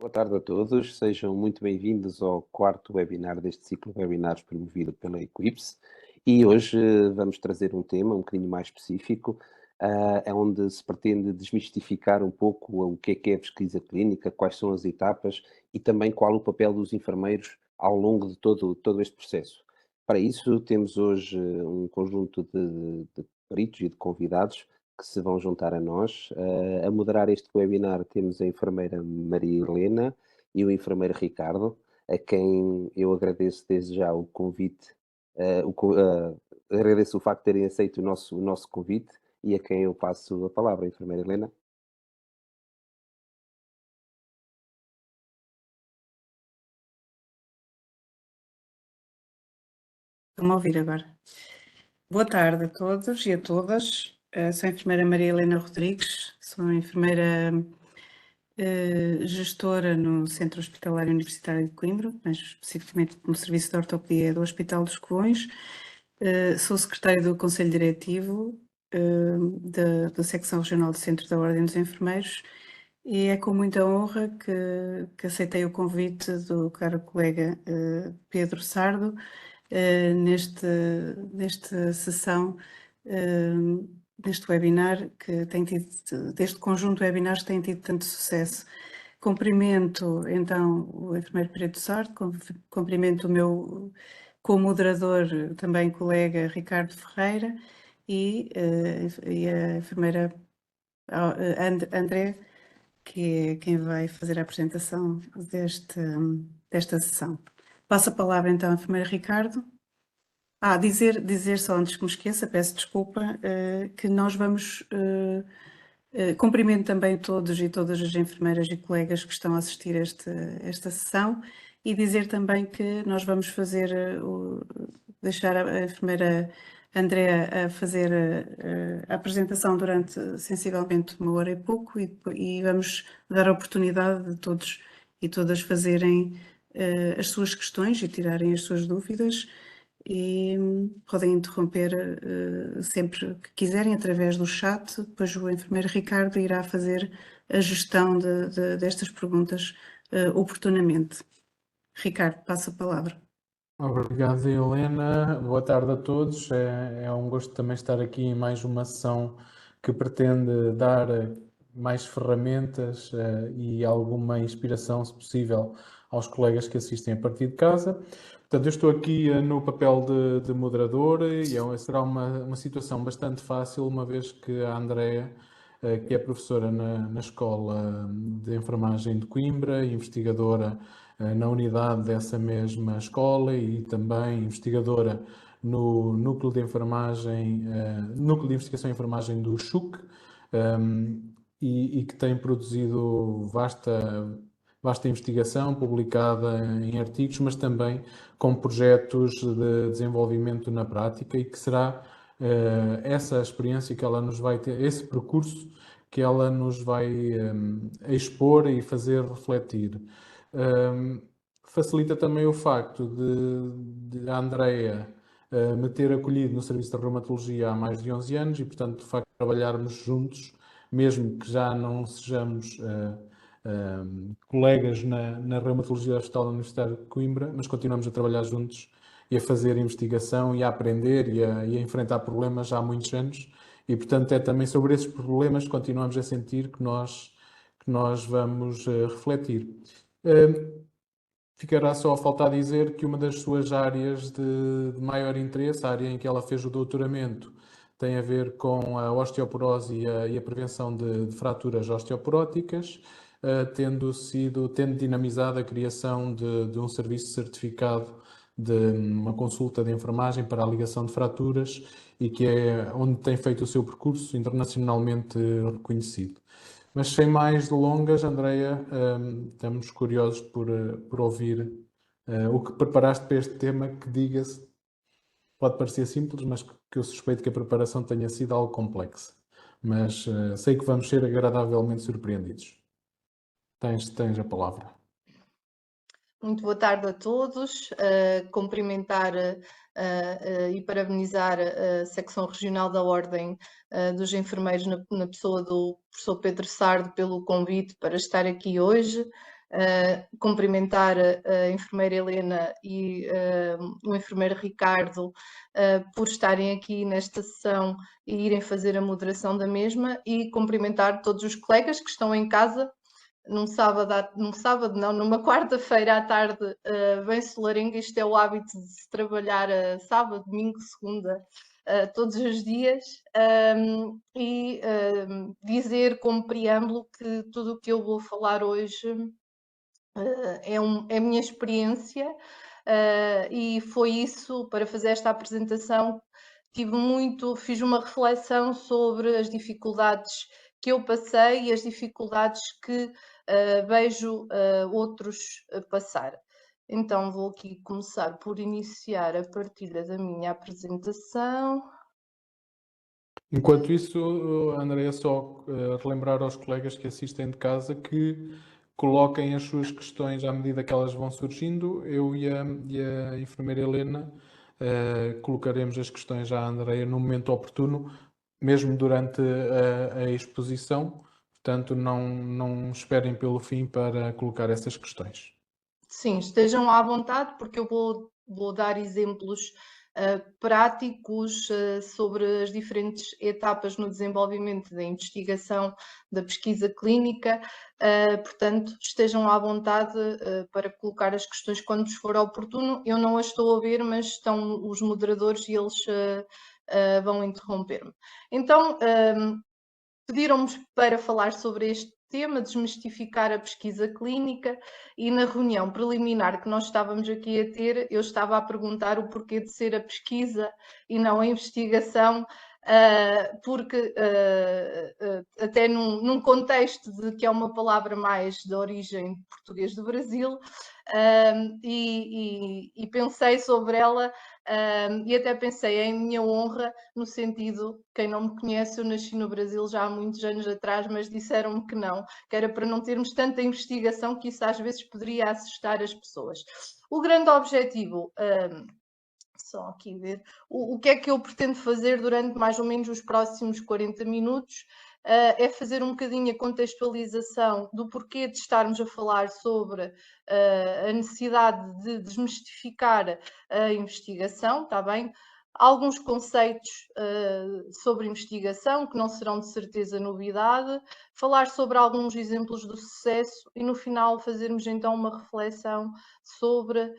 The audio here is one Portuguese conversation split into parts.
Boa tarde a todos, sejam muito bem-vindos ao quarto webinar deste ciclo de webinars promovido pela Equips. E hoje vamos trazer um tema um bocadinho mais específico, onde se pretende desmistificar um pouco o que é a pesquisa clínica, quais são as etapas e também qual o papel dos enfermeiros ao longo de todo este processo. Para isso, temos hoje um conjunto de peritos e de convidados que se vão juntar a nós. A moderar este webinar temos a enfermeira Maria Helena e o enfermeiro Ricardo, a quem eu agradeço desde já o convite, agradeço o facto de terem aceito o nosso convite e a quem eu passo a palavra, enfermeira Helena. Estão-me a ouvir agora. Boa tarde a todos e a todas. Sou a enfermeira Maria Helena Rodrigues, sou enfermeira gestora no Centro Hospitalar Universitário de Coimbra, mais especificamente no Serviço de Ortopedia do Hospital dos Covões. Sou secretária do Conselho Diretivo da Secção Regional do Centro da Ordem dos Enfermeiros e é com muita honra que aceitei o convite do caro colega Pedro Sardo nesta sessão, neste webinar que tem tido, deste conjunto de webinars que tem tido tanto sucesso. Cumprimento então o enfermeiro Pedro Sardo, cumprimento o meu co-moderador, também colega Ricardo Ferreira e a enfermeira André, que é quem vai fazer a apresentação desta sessão. Passo a palavra então ao enfermeiro Ricardo. Dizer só antes que me esqueça, peço desculpa, que nós vamos, cumprimento também todos e todas as enfermeiras e colegas que estão a assistir a esta sessão e dizer também que nós vamos fazer, deixar a enfermeira Andrea a fazer a apresentação durante sensivelmente 1 hora e pouco e vamos dar a oportunidade de todos e todas fazerem as suas questões e tirarem as suas dúvidas e podem interromper sempre que quiserem através do chat, depois o enfermeiro Ricardo irá fazer a gestão destas perguntas oportunamente. Ricardo, passo a palavra. Obrigado, Helena. Boa tarde a todos. É um gosto também estar aqui em mais uma sessão que pretende dar mais ferramentas e alguma inspiração, se possível, aos colegas que assistem a partir de casa. Portanto, eu estou aqui no papel de moderador e será uma situação bastante fácil, uma vez que a Andrea, que é professora na Escola de Enfermagem de Coimbra, investigadora na unidade dessa mesma escola e também investigadora no Núcleo de Enfermagem, Núcleo de Investigação em Enfermagem do CHUC, e que tem produzido vasta investigação publicada em artigos, mas também com projetos de desenvolvimento na prática e que será essa experiência que ela nos vai ter, esse percurso que ela nos vai expor e fazer refletir. Facilita também o facto de a Andrea me ter acolhido no Serviço de Reumatologia há mais de 11 anos e, portanto, de facto, trabalharmos juntos, mesmo que já não sejamos colegas na Reumatologia do Hospital Universitário de Coimbra, mas continuamos a trabalhar juntos e a fazer investigação e a aprender e a enfrentar problemas já há muitos anos. E, portanto, é também sobre esses problemas que continuamos a sentir que nós vamos refletir. Ficará só a faltar dizer que uma das suas áreas de maior interesse, a área em que ela fez o doutoramento, tem a ver com a osteoporose e a prevenção de fraturas osteoporóticas, tendo dinamizado a criação de um serviço certificado de uma consulta de enfermagem para a ligação de fraturas e que é onde tem feito o seu percurso internacionalmente reconhecido. Mas sem mais delongas, Andrea, estamos curiosos por ouvir o que preparaste para este tema, que diga-se, pode parecer simples, mas que eu suspeito que a preparação tenha sido algo complexa. Mas sei que vamos ser agradavelmente surpreendidos. Tens a palavra. Muito boa tarde a todos. Cumprimentar e parabenizar a Secção Regional da Ordem dos Enfermeiros na pessoa do professor Pedro Sardo pelo convite para estar aqui hoje. cumprimentar a enfermeira Helena e o enfermeiro Ricardo por estarem aqui nesta sessão e irem fazer a moderação da mesma, e cumprimentar todos os colegas que estão em casa numa quarta-feira à tarde bem solarenga. Isto é o hábito de se trabalhar sábado, domingo, segunda, todos os dias, e dizer como preâmbulo que tudo o que eu vou falar hoje é a minha experiência, e foi isso, para fazer esta apresentação, fiz uma reflexão sobre as dificuldades que eu passei e as dificuldades que vejo outros passar. Então vou aqui começar por iniciar a partilha da minha apresentação. Enquanto isso, Andréia, só relembrar aos colegas que assistem de casa que coloquem as suas questões à medida que elas vão surgindo. Eu e a enfermeira Helena colocaremos as questões à Andréia no momento oportuno, mesmo durante a exposição. Portanto, não esperem pelo fim para colocar essas questões. Sim, estejam à vontade, porque eu vou dar exemplos práticos sobre as diferentes etapas no desenvolvimento da investigação, da pesquisa clínica. Portanto, estejam à vontade para colocar as questões quando vos for oportuno. Eu não as estou a ver, mas estão os moderadores e eles vão interromper-me. Então, pediram-me para falar sobre este tema, desmistificar a pesquisa clínica, e na reunião preliminar que nós estávamos aqui a ter, eu estava a perguntar o porquê de ser a pesquisa e não a investigação, porque até num contexto de que é uma palavra mais de origem de português do Brasil, e pensei sobre ela, e até pensei em minha honra, no sentido, quem não me conhece, eu nasci no Brasil já há muitos anos atrás, mas disseram-me que não, que era para não termos tanta investigação, que isso às vezes poderia assustar as pessoas. O grande objetivo, só aqui ver, o que é que eu pretendo fazer durante mais ou menos os próximos 40 minutos, é fazer um bocadinho a contextualização do porquê de estarmos a falar sobre a necessidade de desmistificar a investigação, está bem? Alguns conceitos sobre investigação, que não serão de certeza novidade, falar sobre alguns exemplos do sucesso e no final fazermos então uma reflexão sobre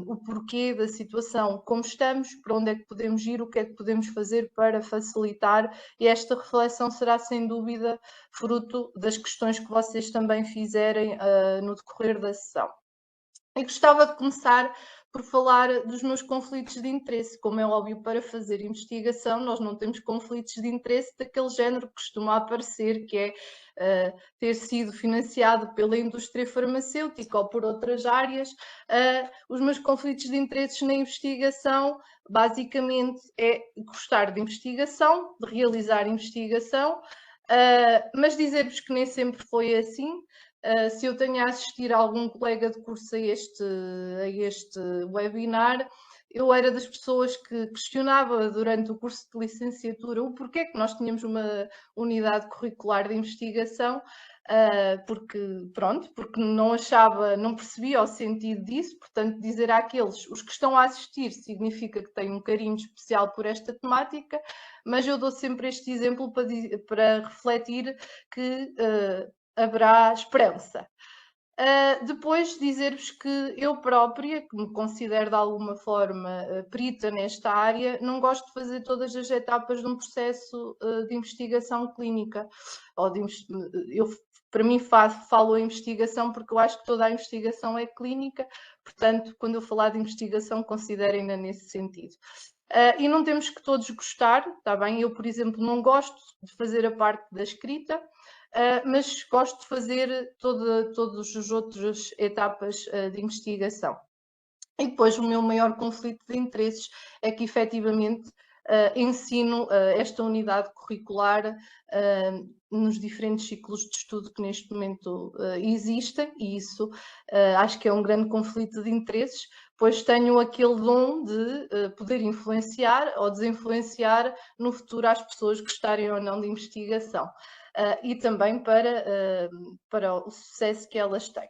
o porquê da situação, como estamos, para onde é que podemos ir, o que é que podemos fazer para facilitar, e esta reflexão será sem dúvida fruto das questões que vocês também fizerem no decorrer da sessão. E gostava de começar por falar dos meus conflitos de interesse. Como é óbvio, para fazer investigação nós não temos conflitos de interesse daquele género que costuma aparecer, que é ter sido financiado pela indústria farmacêutica ou por outras áreas. Os meus conflitos de interesse na investigação, basicamente, é gostar de investigação, de realizar investigação, mas dizer-vos que nem sempre foi assim. Se eu tenho a assistir a algum colega de curso a este webinar, eu era das pessoas que questionava durante o curso de licenciatura o porquê que nós tínhamos uma unidade curricular de investigação, porque não percebia o sentido disso. Portanto, dizer àqueles, os que estão a assistir, significa que têm um carinho especial por esta temática, mas eu dou sempre este exemplo para refletir que haverá esperança. Depois dizer-vos que eu própria, que me considero de alguma forma perita nesta área, não gosto de fazer todas as etapas de um processo de investigação clínica. Para mim falo em investigação porque eu acho que toda a investigação é clínica, portanto, quando eu falar de investigação, considerem-na nesse sentido. E não temos que todos gostar, está bem? Eu, por exemplo, não gosto de fazer a parte da escrita, mas gosto de fazer todas as outras etapas de investigação. E depois o meu maior conflito de interesses é que efetivamente ensino esta unidade curricular nos diferentes ciclos de estudo que neste momento existem, e isso acho que é um grande conflito de interesses, pois tenho aquele dom de poder influenciar ou desinfluenciar no futuro as pessoas que gostarem ou não de investigação. e também para o sucesso que elas têm.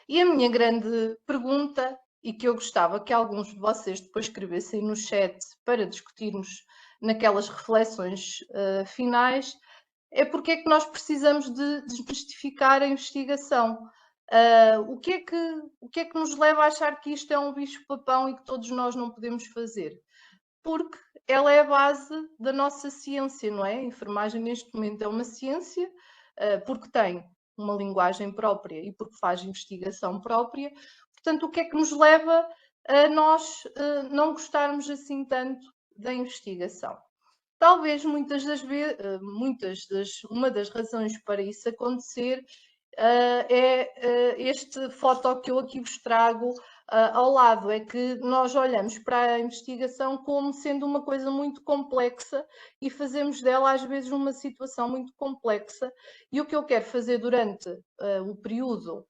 E a minha grande pergunta, e que eu gostava que alguns de vocês depois escrevessem no chat para discutirmos naquelas reflexões finais, é porque é que nós precisamos de desmistificar a investigação. O que é que nos leva a achar que isto é um bicho-papão e que todos nós não podemos fazer? Porque ela é a base da nossa ciência, não é? A enfermagem neste momento é uma ciência, porque tem uma linguagem própria e porque faz investigação própria. Portanto, o que é que nos leva a nós não gostarmos assim tanto da investigação? Talvez muitas das vezes, uma das razões para isso acontecer é este foto que eu aqui vos trago ao lado, é que nós olhamos para a investigação como sendo uma coisa muito complexa e fazemos dela às vezes uma situação muito complexa, e o que eu quero fazer durante o período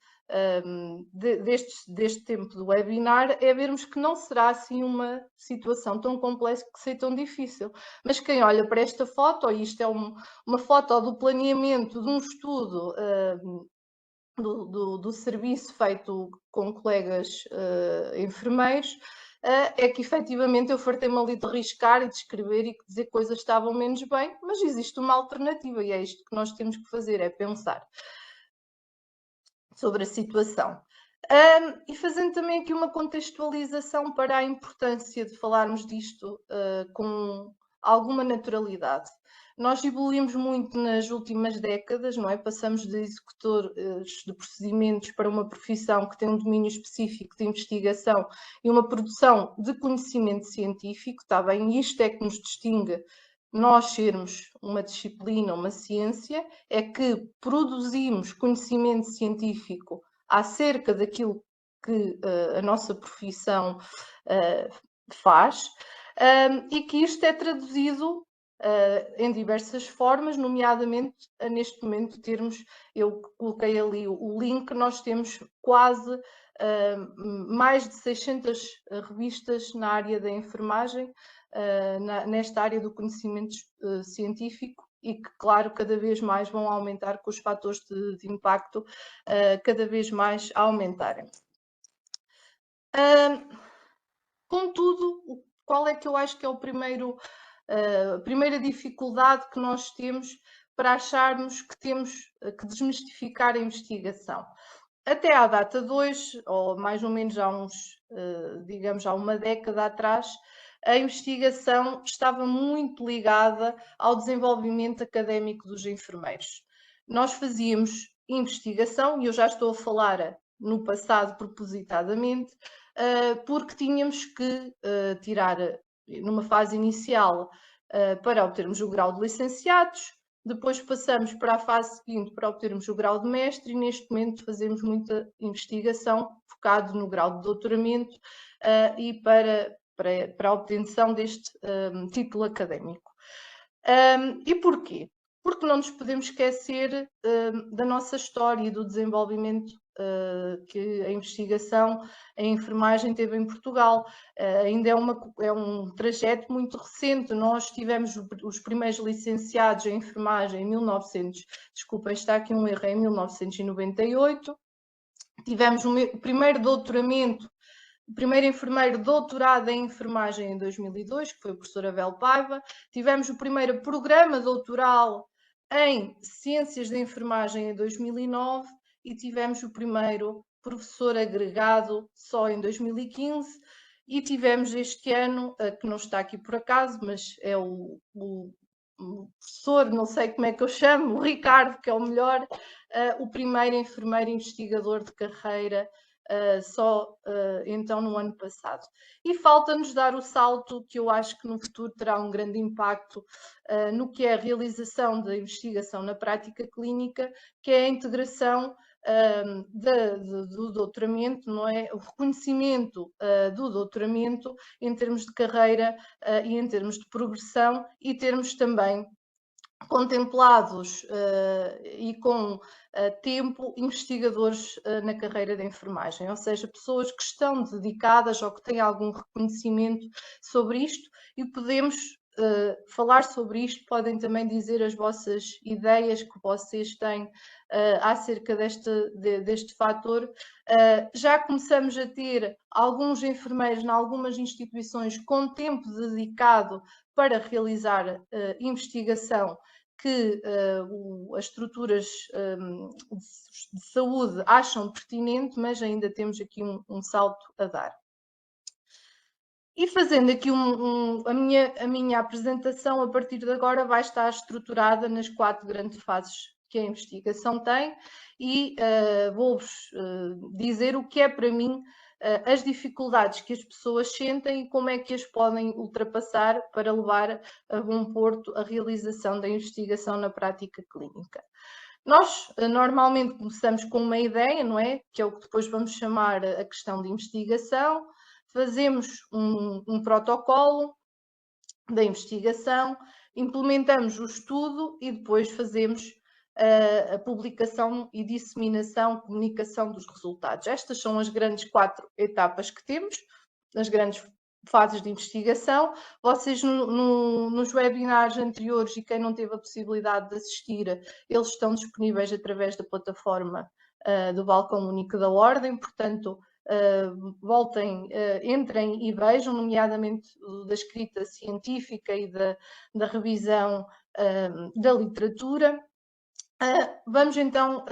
deste tempo do webinar é vermos que não será assim uma situação tão complexa que seja tão difícil. Mas quem olha para esta foto, e isto é uma foto do planeamento de um estudo do serviço feito com colegas enfermeiros, é que efetivamente eu fartei-me ali de riscar e de escrever e de dizer que coisas estavam menos bem, mas existe uma alternativa e é isto que nós temos que fazer, é pensar sobre a situação. E fazendo também aqui uma contextualização para a importância de falarmos disto com alguma naturalidade. Nós evoluímos muito nas últimas décadas, não é? Passamos de executores de procedimentos para uma profissão que tem um domínio específico de investigação e uma produção de conhecimento científico, está bem? Isto é que nos distingue nós sermos uma disciplina, uma ciência, é que produzimos conhecimento científico acerca daquilo que a nossa profissão faz, e que isto é traduzido em diversas formas, nomeadamente neste momento eu coloquei ali o link, nós temos quase mais de 600 revistas na área da enfermagem, nesta área do conhecimento científico, e que, claro, cada vez mais vão aumentar com os fatores de impacto cada vez mais a aumentarem. Contudo, qual é que eu acho que é a primeira dificuldade que nós temos para acharmos que temos que desmistificar a investigação? Até à data de hoje, ou mais ou menos digamos, há uma década atrás, a investigação estava muito ligada ao desenvolvimento académico dos enfermeiros. Nós fazíamos investigação, e eu já estou a falar no passado propositadamente, porque tínhamos que tirar, numa fase inicial, para obtermos o grau de licenciados, depois passamos para a fase seguinte para obtermos o grau de mestre, e neste momento fazemos muita investigação focado no grau de doutoramento e para a obtenção deste título académico. E porquê? Porque não nos podemos esquecer da nossa história e do desenvolvimento que a investigação, a enfermagem teve em Portugal. Ainda é um trajeto muito recente. Nós tivemos os primeiros licenciados em enfermagem em 1998, tivemos o primeiro doutoramento, o primeiro enfermeiro doutorado em enfermagem em 2002, que foi o professor Abel Paiva. Tivemos o primeiro programa doutoral em ciências da enfermagem em 2009 e tivemos o primeiro professor agregado só em 2015, e tivemos este ano, que não está aqui por acaso, mas é o professor, não sei como é que eu chamo, o Ricardo, que é o melhor, o primeiro enfermeiro investigador de carreira, então no ano passado. E falta-nos dar o salto que eu acho que no futuro terá um grande impacto no que é a realização da investigação na prática clínica, que é a integração do doutoramento, não é? O reconhecimento do doutoramento em termos de carreira e em termos de progressão, e termos também contemplados e com tempo investigadores na carreira de enfermagem, ou seja, pessoas que estão dedicadas ou que têm algum reconhecimento sobre isto, e podemos falar sobre isto, podem também dizer as vossas ideias que vocês têm acerca deste fator. Já começamos a ter alguns enfermeiros em algumas instituições com tempo dedicado para realizar investigação que as estruturas de saúde acham pertinente, mas ainda temos aqui um salto a dar. E fazendo aqui a minha apresentação, a partir de agora vai estar estruturada nas 4 grandes fases que a investigação tem e vou-vos dizer o que é para mim as dificuldades que as pessoas sentem e como é que as podem ultrapassar para levar a bom porto a realização da investigação na prática clínica. Nós normalmente começamos com uma ideia, não é? Que é o que depois vamos chamar a questão de investigação. Fazemos um protocolo da investigação, implementamos o estudo e depois fazemos a publicação e disseminação, comunicação dos resultados. Estas são as grandes 4 etapas que temos, as grandes fases de investigação. Vocês nos webinars anteriores, e quem não teve a possibilidade de assistir, eles estão disponíveis através da plataforma do Balcão Único da Ordem, portanto, voltem, entrem e vejam, nomeadamente da escrita científica e da revisão da literatura. Vamos então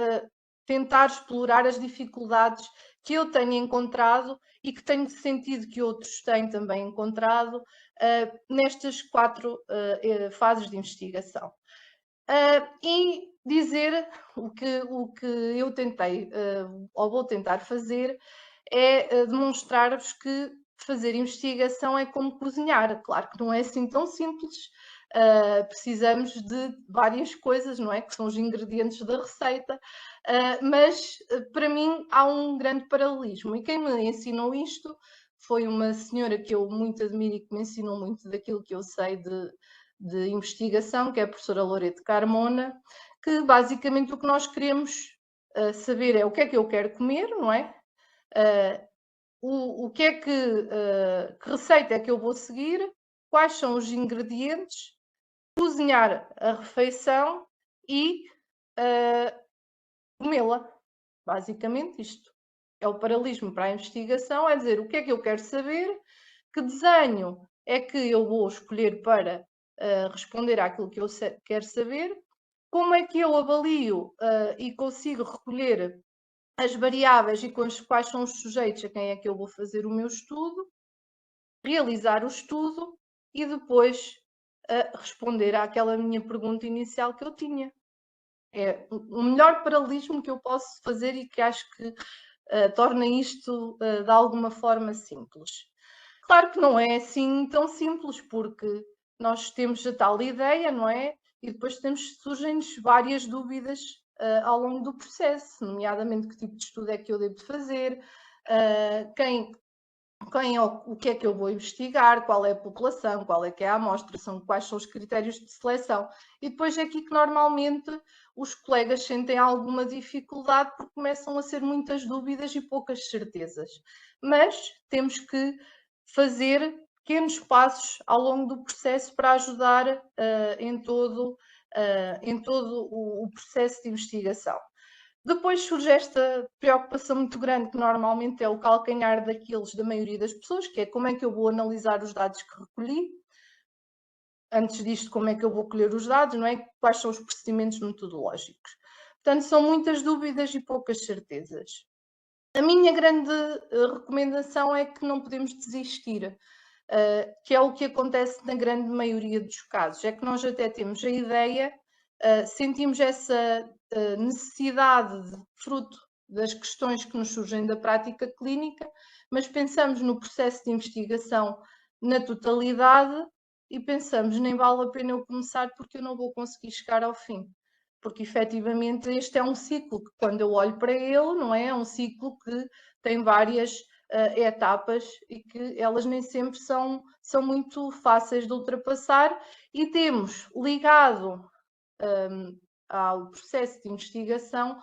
tentar explorar as dificuldades que eu tenho encontrado e que tenho sentido que outros têm também encontrado nestas 4 fases de investigação. E dizer o que eu tentei, ou vou tentar fazer, é demonstrar-vos que fazer investigação é como cozinhar. Claro que não é assim tão simples, precisamos de várias coisas, não é? Que são os ingredientes da receita, mas para mim há um grande paralelismo. E quem me ensinou isto foi uma senhora que eu muito admiro e que me ensinou muito daquilo que eu sei de investigação, que é a professora Loreto Carmona, que basicamente o que nós queremos saber é o que é que eu quero comer, não é? O que é que receita é que eu vou seguir, quais são os ingredientes, cozinhar a refeição e comê-la. Basicamente isto é o paralelismo para a investigação, é dizer o que é que eu quero saber, que desenho é que eu vou escolher para responder àquilo que eu quero saber, como é que eu avalio e consigo recolher as variáveis e quais são os sujeitos a quem é que eu vou fazer o meu estudo, realizar o estudo e depois responder àquela minha pergunta inicial que eu tinha. É o melhor paralelismo que eu posso fazer e que acho que torna isto de alguma forma simples. Claro que não é assim tão simples, porque nós temos a tal ideia, não é? E depois surgem-nos várias dúvidas ao longo do processo, nomeadamente que tipo de estudo é que eu devo fazer, o que é que eu vou investigar, qual é a população, qual é que é a amostra, quais são os critérios de seleção. E depois é aqui que normalmente os colegas sentem alguma dificuldade porque começam a ser muitas dúvidas e poucas certezas. Mas temos que fazer pequenos passos ao longo do processo para ajudar em todo o processo de investigação. Depois surge esta preocupação muito grande, que normalmente é o calcanhar daqueles da maioria das pessoas, que é como é que eu vou analisar os dados que recolhi. Antes disto, como é que eu vou colher os dados, não é? Quais são os procedimentos metodológicos. Portanto, são muitas dúvidas e poucas certezas. A minha grande recomendação é que não podemos desistir, que é o que acontece na grande maioria dos casos. É que nós até temos a ideia, sentimos essa necessidade de fruto das questões que nos surgem da prática clínica, mas pensamos no processo de investigação na totalidade e pensamos, nem vale a pena eu começar porque eu não vou conseguir chegar ao fim. Porque efetivamente este é um ciclo que, quando eu olho para ele, não é? É um ciclo que tem várias etapas e que elas nem sempre são muito fáceis de ultrapassar, e temos ligado ao processo de investigação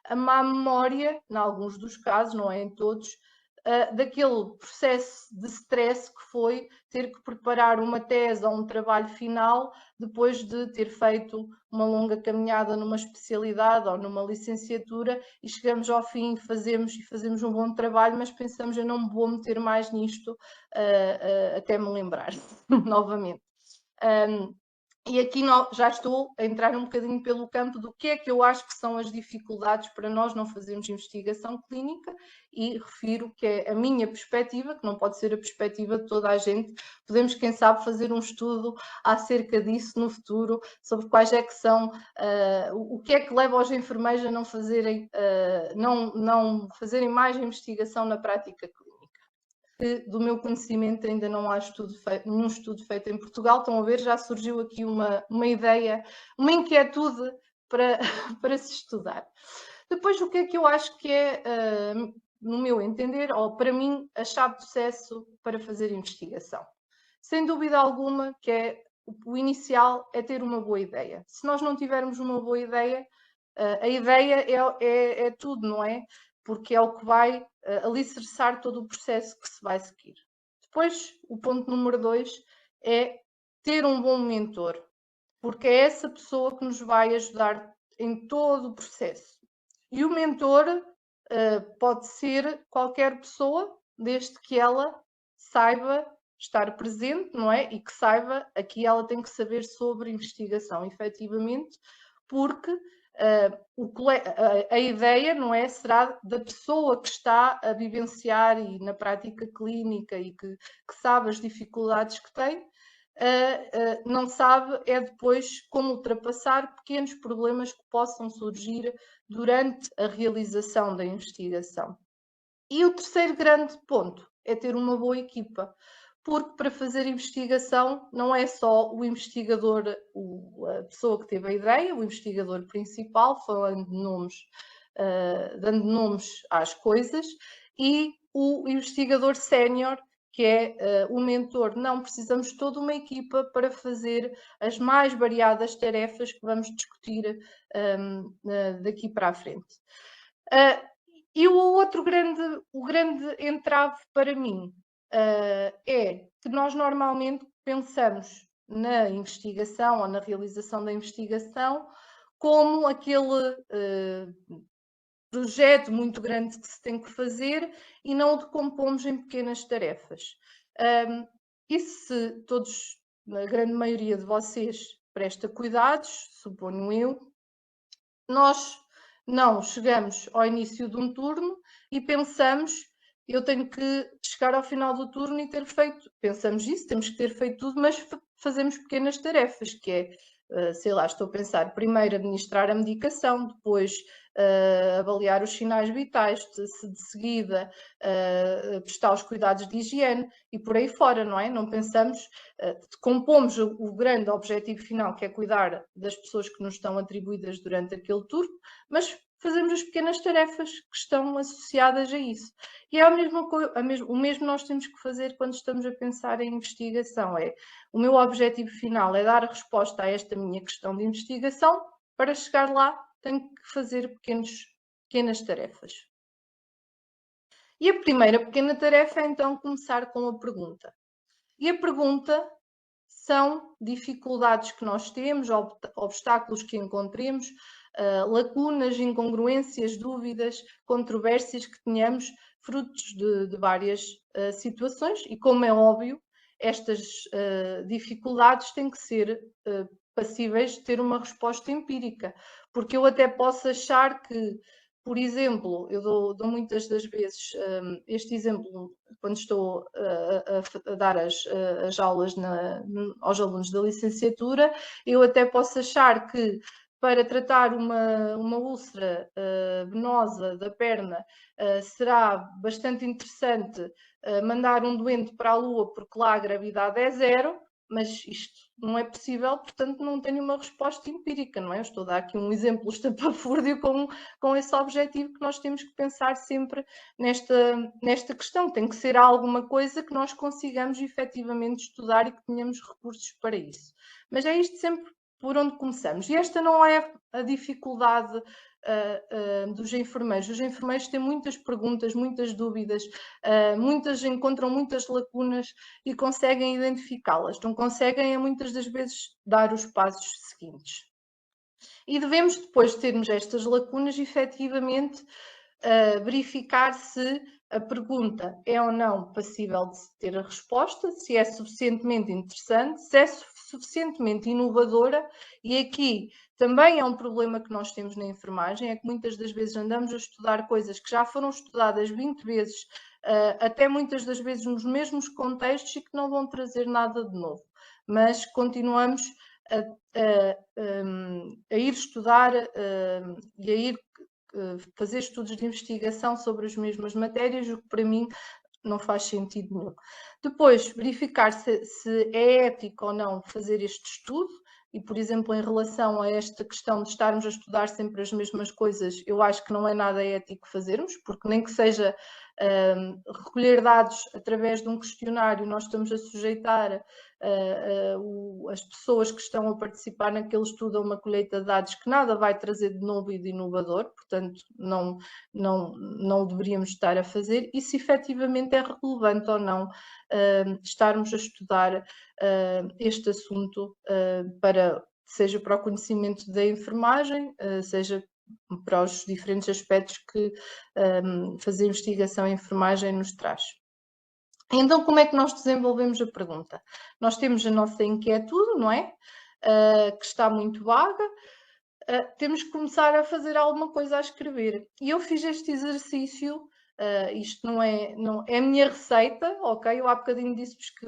a má memória, em alguns dos casos, não é em todos, daquele processo de stress que foi ter que preparar uma tese ou um trabalho final depois de ter feito uma longa caminhada numa especialidade ou numa licenciatura e chegamos ao fim e fazemos um bom trabalho, mas pensamos, eu não me vou meter mais nisto até me lembrar novamente. E aqui já estou a entrar um bocadinho pelo campo do que é que eu acho que são as dificuldades para nós não fazermos investigação clínica e refiro que é a minha perspectiva, que não pode ser a perspectiva de toda a gente. Podemos, quem sabe, fazer um estudo acerca disso no futuro, sobre quais é que são, o que é que leva os enfermeiros a não fazerem, não fazerem mais investigação na prática clínica. Que, do meu conhecimento, ainda não há nenhum estudo feito em Portugal. Estão a ver, já surgiu aqui uma ideia, uma inquietude para se estudar. Depois, o que é que eu acho que é, no meu entender, ou para mim, a chave de sucesso para fazer investigação? Sem dúvida alguma que é o inicial é ter uma boa ideia. Se nós não tivermos uma boa ideia, a ideia é tudo, não é? Porque é o que vai alicerçar todo o processo que se vai seguir. Depois, o ponto número 2 é ter um bom mentor, porque é essa pessoa que nos vai ajudar em todo o processo. E o mentor pode ser qualquer pessoa, desde que ela saiba estar presente, não é? E que saiba, aqui ela tem que saber sobre investigação, efetivamente, porque a ideia, não é, será da pessoa que está a vivenciar e na prática clínica e que sabe as dificuldades que tem, não sabe é depois como ultrapassar pequenos problemas que possam surgir durante a realização da investigação. E o terceiro grande ponto é ter uma boa equipa, porque para fazer investigação não é só o investigador, a pessoa que teve a ideia, o investigador principal, falando de nomes, dando nomes às coisas, e o investigador sénior, que é o mentor. Não, precisamos de toda uma equipa para fazer as mais variadas tarefas que vamos discutir daqui para a frente. E o grande entrave para mim é que nós normalmente pensamos na investigação ou na realização da investigação como aquele projeto muito grande que se tem que fazer e não o decompomos em pequenas tarefas. E se todos, a grande maioria de vocês, presta cuidados, suponho eu, nós não chegamos ao início de um turno e pensamos, eu tenho que chegar ao final do turno e ter feito, pensamos isso, temos que ter feito tudo, mas fazemos pequenas tarefas, que é, sei lá, estou a pensar, primeiro administrar a medicação, depois avaliar os sinais vitais, de seguida prestar os cuidados de higiene e por aí fora, não é? Não pensamos, compomos o grande objetivo final, que é cuidar das pessoas que nos estão atribuídas durante aquele turno, mas fazemos as pequenas tarefas que estão associadas a isso. E é o mesmo nós temos que fazer quando estamos a pensar em investigação. O meu objetivo final é dar a resposta a esta minha questão de investigação. Para chegar lá, tenho que fazer pequenas tarefas. E a primeira pequena tarefa é então começar com a pergunta. E a pergunta são dificuldades que nós temos, obstáculos que encontremos, lacunas, incongruências, dúvidas, controvérsias que tenhamos, frutos de várias situações, e como é óbvio, estas dificuldades têm que ser passíveis de ter uma resposta empírica, porque eu até posso achar que, por exemplo, eu dou muitas das vezes este exemplo quando estou a dar as aulas aos alunos da licenciatura, eu até posso achar que para tratar uma úlcera venosa da perna será bastante interessante mandar um doente para a Lua porque lá a gravidade é 0, mas isto não é possível, portanto não tenho uma resposta empírica, não é? Eu estou a dar aqui um exemplo estapafúrdio com esse objetivo que nós temos que pensar sempre nesta questão. Tem que ser alguma coisa que nós consigamos efetivamente estudar e que tenhamos recursos para isso. Mas é isto sempre por onde começamos. E esta não é a dificuldade dos enfermeiros. Os enfermeiros têm muitas perguntas, muitas dúvidas, encontram muitas lacunas e conseguem identificá-las. Não conseguem, muitas das vezes, dar os passos seguintes. E devemos, depois de termos estas lacunas, efetivamente, verificar se a pergunta é ou não passível de ter a resposta, se é suficientemente interessante, se é suficientemente inovadora, e aqui também é um problema que nós temos na enfermagem, é que muitas das vezes andamos a estudar coisas que já foram estudadas 20 vezes, até muitas das vezes nos mesmos contextos e que não vão trazer nada de novo, mas continuamos a ir estudar e a ir fazer estudos de investigação sobre as mesmas matérias, o que para mim não faz sentido nenhum. Depois, verificar se é ético ou não fazer este estudo, e, por exemplo, em relação a esta questão de estarmos a estudar sempre as mesmas coisas, eu acho que não é nada ético fazermos, porque nem que seja recolher dados através de um questionário, nós estamos a sujeitar as pessoas que estão a participar naquele estudo a uma colheita de dados que nada vai trazer de novo e de inovador, portanto não o deveríamos estar a fazer, e se efetivamente é relevante ou não estarmos a estudar este assunto seja para o conhecimento da enfermagem, seja para os diferentes aspectos que fazer investigação em enfermagem nos traz. Então, como é que nós desenvolvemos a pergunta? Nós temos a nossa inquietude, não é? Que está muito vaga. Temos que começar a fazer alguma coisa a escrever. E eu fiz este exercício, isto não é a minha receita, ok? Eu há bocadinho disse-vos que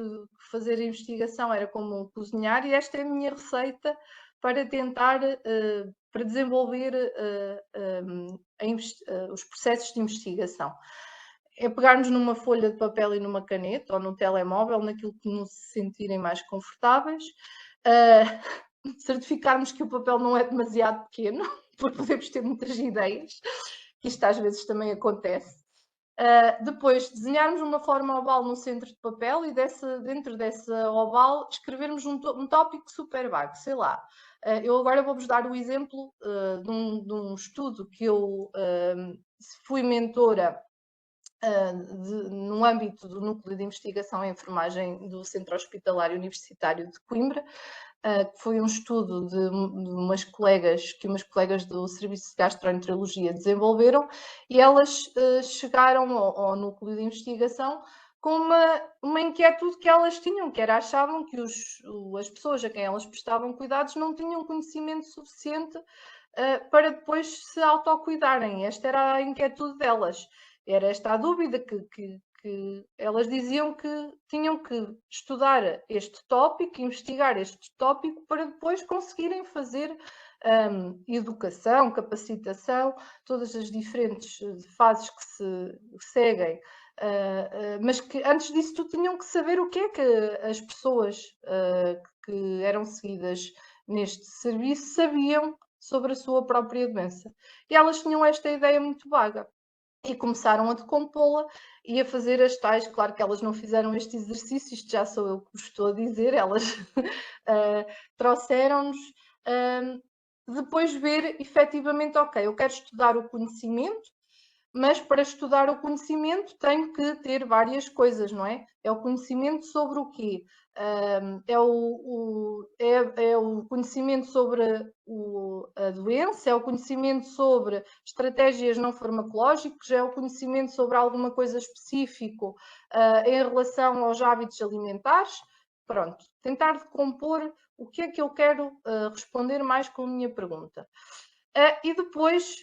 fazer a investigação era como cozinhar, e esta é a minha receita para tentar, para desenvolver os processos de investigação. É pegarmos numa folha de papel e numa caneta, ou no telemóvel, naquilo que nos sentirem mais confortáveis, certificarmos que o papel não é demasiado pequeno, porque podemos ter muitas ideias, que isto às vezes também acontece. Depois, desenharmos uma forma oval no centro de papel e dentro dessa oval escrevermos um tópico super vago, sei lá. Eu agora vou-vos dar o exemplo de um estudo que eu fui mentora no âmbito do Núcleo de Investigação em Enfermagem do Centro Hospitalar Universitário de Coimbra, que foi um estudo de umas colegas do Serviço de Gastroenterologia desenvolveram, e elas chegaram ao Núcleo de Investigação com uma inquietude que elas tinham, que era, achavam que as pessoas a quem elas prestavam cuidados não tinham conhecimento suficiente para depois se autocuidarem. Esta era a inquietude delas. Era esta a dúvida que elas diziam que tinham que estudar este tópico, investigar este tópico, para depois conseguirem fazer educação, capacitação, todas as diferentes fases que se seguem, mas que antes disso tudo tinham que saber o que é que as pessoas que eram seguidas neste serviço sabiam sobre a sua própria doença. E elas tinham esta ideia muito vaga. E começaram a decompô-la e a fazer as tais. Claro que elas não fizeram este exercício, isto já sou eu que vos estou a dizer, elas trouxeram-nos depois ver efetivamente, ok, eu quero estudar o conhecimento, mas para estudar o conhecimento tenho que ter várias coisas, não é? É o conhecimento sobre o quê? É o conhecimento sobre a doença, é o conhecimento sobre estratégias não farmacológicas, é o conhecimento sobre alguma coisa específico em relação aos hábitos alimentares. Pronto, tentar decompor o que é que eu quero responder mais com a minha pergunta. E depois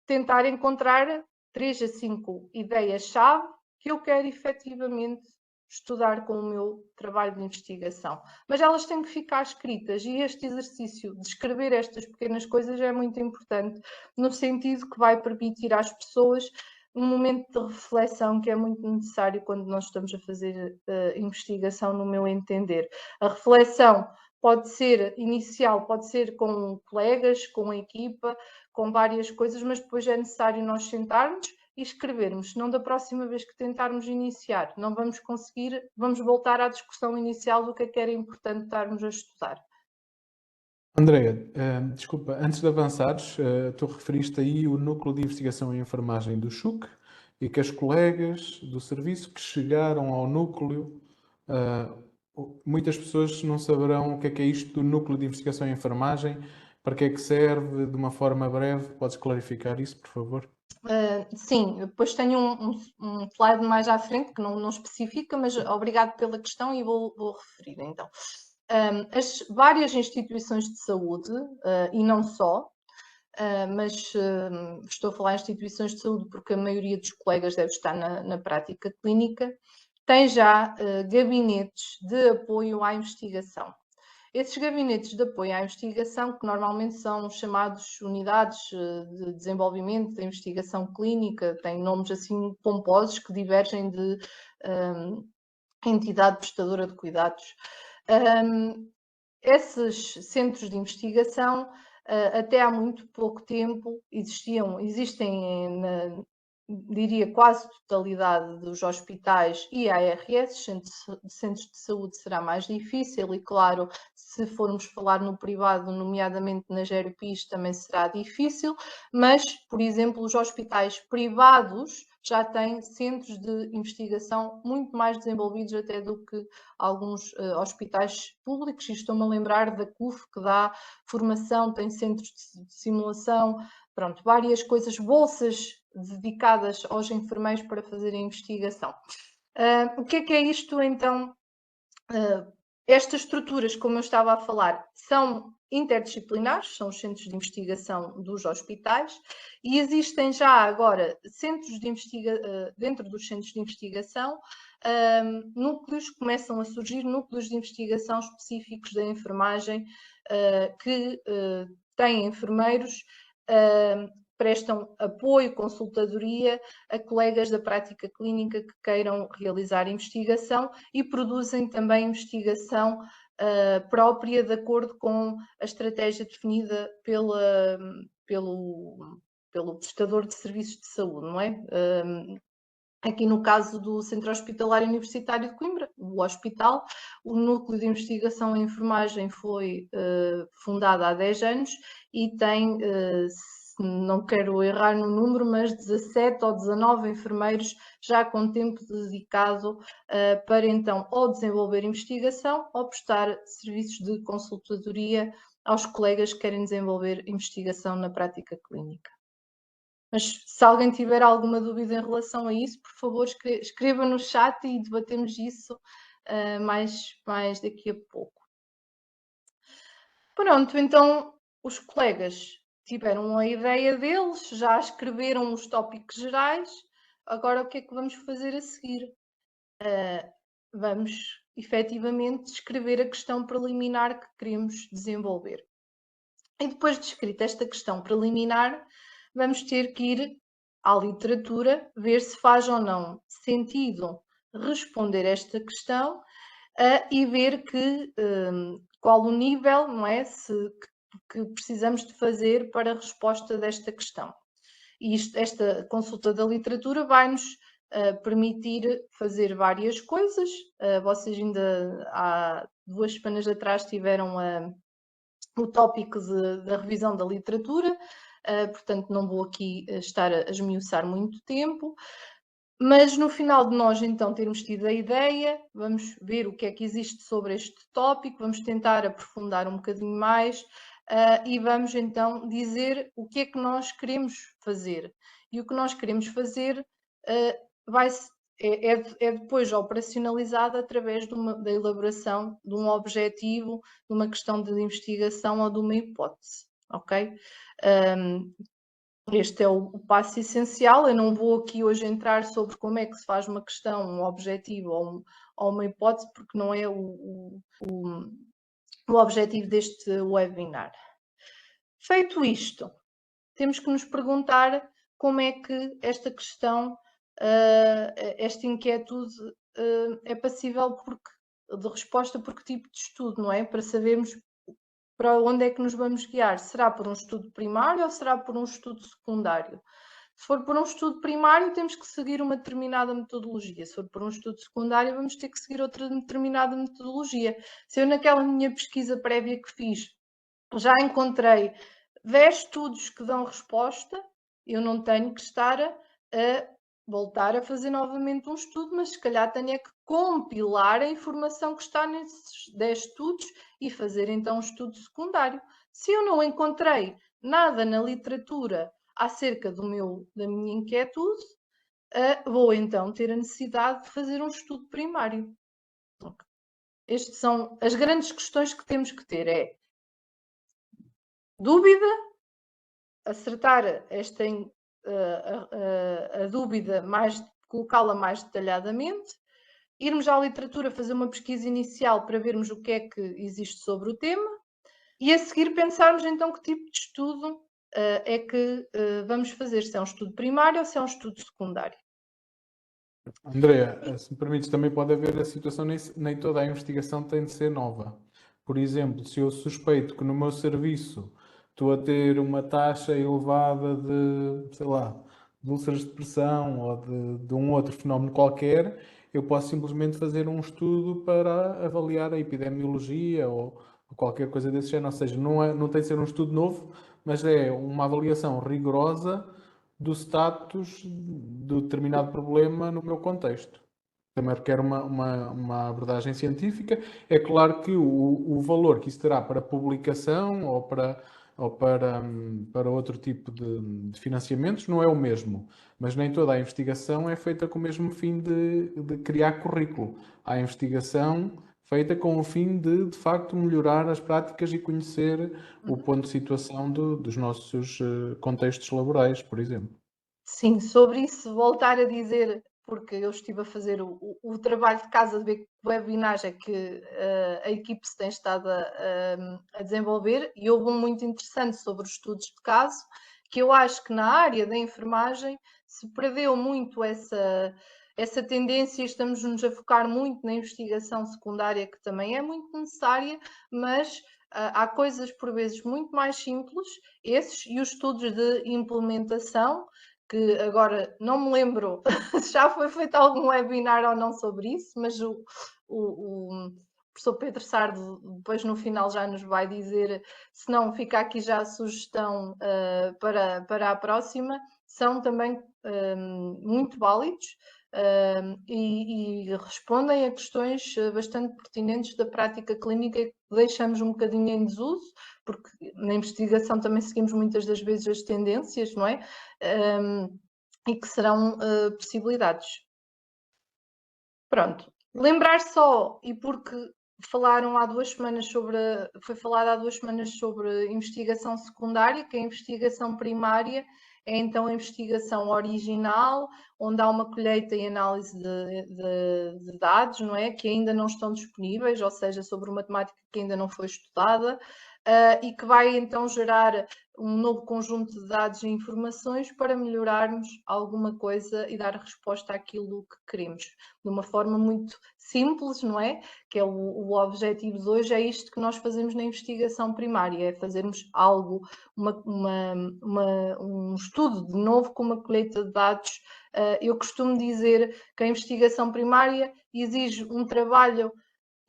tentar encontrar 3 a 5 ideias-chave que eu quero efetivamente estudar com o meu trabalho de investigação. Mas elas têm que ficar escritas, e este exercício de escrever estas pequenas coisas é muito importante, no sentido que vai permitir às pessoas um momento de reflexão que é muito necessário quando nós estamos a fazer investigação, no meu entender. A reflexão pode ser inicial, pode ser com colegas, com a equipa, com várias coisas, mas depois é necessário nós sentarmos e escrevermos, senão da próxima vez que tentarmos iniciar não vamos conseguir, vamos voltar à discussão inicial do que era importante estarmos a estudar. Andréa, desculpa, antes de avançares, tu referiste aí o Núcleo de Investigação e Enfermagem do SHUC e que as colegas do serviço que chegaram ao núcleo, muitas pessoas não saberão o que é isto do Núcleo de Investigação e Enfermagem, para que é que serve, de uma forma breve. Podes clarificar isso, por favor? Sim, depois tenho um slide mais à frente que não especifica, mas obrigado pela questão e vou referir então. As várias instituições de saúde, e não só, mas estou a falar em instituições de saúde porque a maioria dos colegas deve estar na prática clínica, tem já gabinetes de apoio à investigação. Esses gabinetes de apoio à investigação, que normalmente são chamados unidades de desenvolvimento da investigação clínica, têm nomes assim pomposos que divergem de entidade prestadora de cuidados. Esses centros de investigação, até há muito pouco tempo, existem diria quase totalidade dos hospitais e ARS, centros de saúde será mais difícil e claro, se formos falar no privado, nomeadamente na GERPIS, também será difícil, mas, por exemplo, os hospitais privados já têm centros de investigação muito mais desenvolvidos até do que alguns hospitais públicos, e estou-me a lembrar da CUF, que dá formação, tem centros de simulação, pronto, várias coisas, bolsas dedicadas aos enfermeiros para fazerem investigação. O que é isto, então? Estas estruturas, como eu estava a falar, são interdisciplinares, são os centros de investigação dos hospitais, e existem já agora centros de dentro dos centros de investigação, núcleos, começam a surgir núcleos de investigação específicos da enfermagem, que têm enfermeiros, prestam apoio, consultadoria a colegas da prática clínica que queiram realizar investigação e produzem também investigação própria de acordo com a estratégia definida pelo prestador de serviços de saúde, não é? Aqui no caso do Centro Hospitalar Universitário de Coimbra, o hospital, o Núcleo de Investigação em Enfermagem foi fundado há 10 anos e tem, não quero errar no número, mas 17 ou 19 enfermeiros já com tempo dedicado para então ou desenvolver investigação ou prestar serviços de consultadoria aos colegas que querem desenvolver investigação na prática clínica. Mas se alguém tiver alguma dúvida em relação a isso, por favor, escreva no chat e debatemos isso mais daqui a pouco. Pronto, então os colegas tiveram a ideia deles, já escreveram os tópicos gerais, agora o que é que vamos fazer a seguir? Vamos efetivamente escrever a questão preliminar que queremos desenvolver. E depois de escrita esta questão preliminar, vamos ter que ir à literatura, ver se faz ou não sentido responder esta questão e ver qual o nível, não é, que precisamos de fazer para a resposta desta questão. E esta consulta da literatura vai-nos permitir fazer várias coisas. Vocês ainda há 2 semanas atrás tiveram o tópico da revisão da literatura, portanto não vou aqui estar a esmiuçar muito tempo, mas no final de nós então termos tido a ideia, vamos ver o que é que existe sobre este tópico, vamos tentar aprofundar um bocadinho mais e vamos então dizer o que é que nós queremos fazer. E o que nós queremos fazer é depois operacionalizado através da elaboração de um objetivo, de uma questão de investigação ou de uma hipótese, ok? Este é o passo essencial. Eu não vou aqui hoje entrar sobre como é que se faz uma questão, um objetivo ou uma hipótese, porque não é o objetivo deste webinar. Feito isto, temos que nos perguntar como é que esta questão, esta inquietude é passível de resposta por que tipo de estudo, não é? Para sabermos para onde é que nos vamos guiar. Será por um estudo primário ou será por um estudo secundário? Se for por um estudo primário, temos que seguir uma determinada metodologia. Se for por um estudo secundário, vamos ter que seguir outra determinada metodologia. Se eu naquela minha pesquisa prévia que fiz já encontrei 10 estudos que dão resposta, eu não tenho que estar a voltar a fazer novamente um estudo, mas se calhar tenho é que compilar a informação que está nesses 10 estudos e fazer então um estudo secundário. Se eu não encontrei nada na literatura acerca da minha inquietude, vou então ter a necessidade de fazer um estudo primário. Estas são as grandes questões que temos que ter, dúvida, acertar a dúvida, colocá-la mais detalhadamente, irmos à literatura fazer uma pesquisa inicial para vermos o que é que existe sobre o tema e a seguir pensarmos então que tipo de estudo é que vamos fazer, se é um estudo primário ou se é um estudo secundário. Andréa, se me permites, também pode haver a situação, nem toda a investigação tem de ser nova. Por exemplo, se eu suspeito que no meu serviço estou a ter uma taxa elevada de, sei lá, de úlceras de pressão ou de um outro fenómeno qualquer, eu posso simplesmente fazer um estudo para avaliar a epidemiologia ou qualquer coisa desse género. Ou seja, não tem de ser um estudo novo, mas é uma avaliação rigorosa do status de determinado problema no meu contexto. Também requer uma abordagem científica. É claro que o valor que isso terá para publicação ou para outro tipo de financiamentos não é o mesmo, mas nem toda a investigação é feita com o mesmo fim de criar currículo. Há investigação feita com o fim de facto, melhorar as práticas e conhecer o ponto de situação dos nossos contextos laborais, por exemplo. Sim, sobre isso, voltar a dizer, porque eu estive a fazer o trabalho de casa de webinagem que a equipe se tem estado a desenvolver, e houve um muito interessante sobre os estudos de caso, que eu acho que na área da enfermagem se perdeu muito essa tendência, estamos-nos a focar muito na investigação secundária, que também é muito necessária, mas há coisas por vezes muito mais simples, esses e os estudos de implementação, que agora não me lembro se já foi feito algum webinar ou não sobre isso, mas o professor Pedro Sardo depois no final já nos vai dizer, se não fica aqui já a sugestão para a próxima, são também muito válidos e respondem a questões bastante pertinentes da prática clínica que deixamos um bocadinho em desuso, porque na investigação também seguimos muitas das vezes as tendências, não é? E que serão possibilidades. Pronto. Lembrar só, e porque falaram há 2 semanas foi falado há 2 semanas sobre investigação secundária, que a investigação primária é então a investigação original, onde há uma colheita e análise de dados, não é? Que ainda não estão disponíveis, ou seja, sobre uma temática que ainda não foi estudada, e que vai então gerar um novo conjunto de dados e informações para melhorarmos alguma coisa e dar resposta àquilo que queremos. De uma forma muito simples, não é? Que é o objetivo de hoje, é isto que nós fazemos na investigação primária, é fazermos algo, um estudo de novo com uma colheita de dados. Eu costumo dizer que a investigação primária exige um trabalho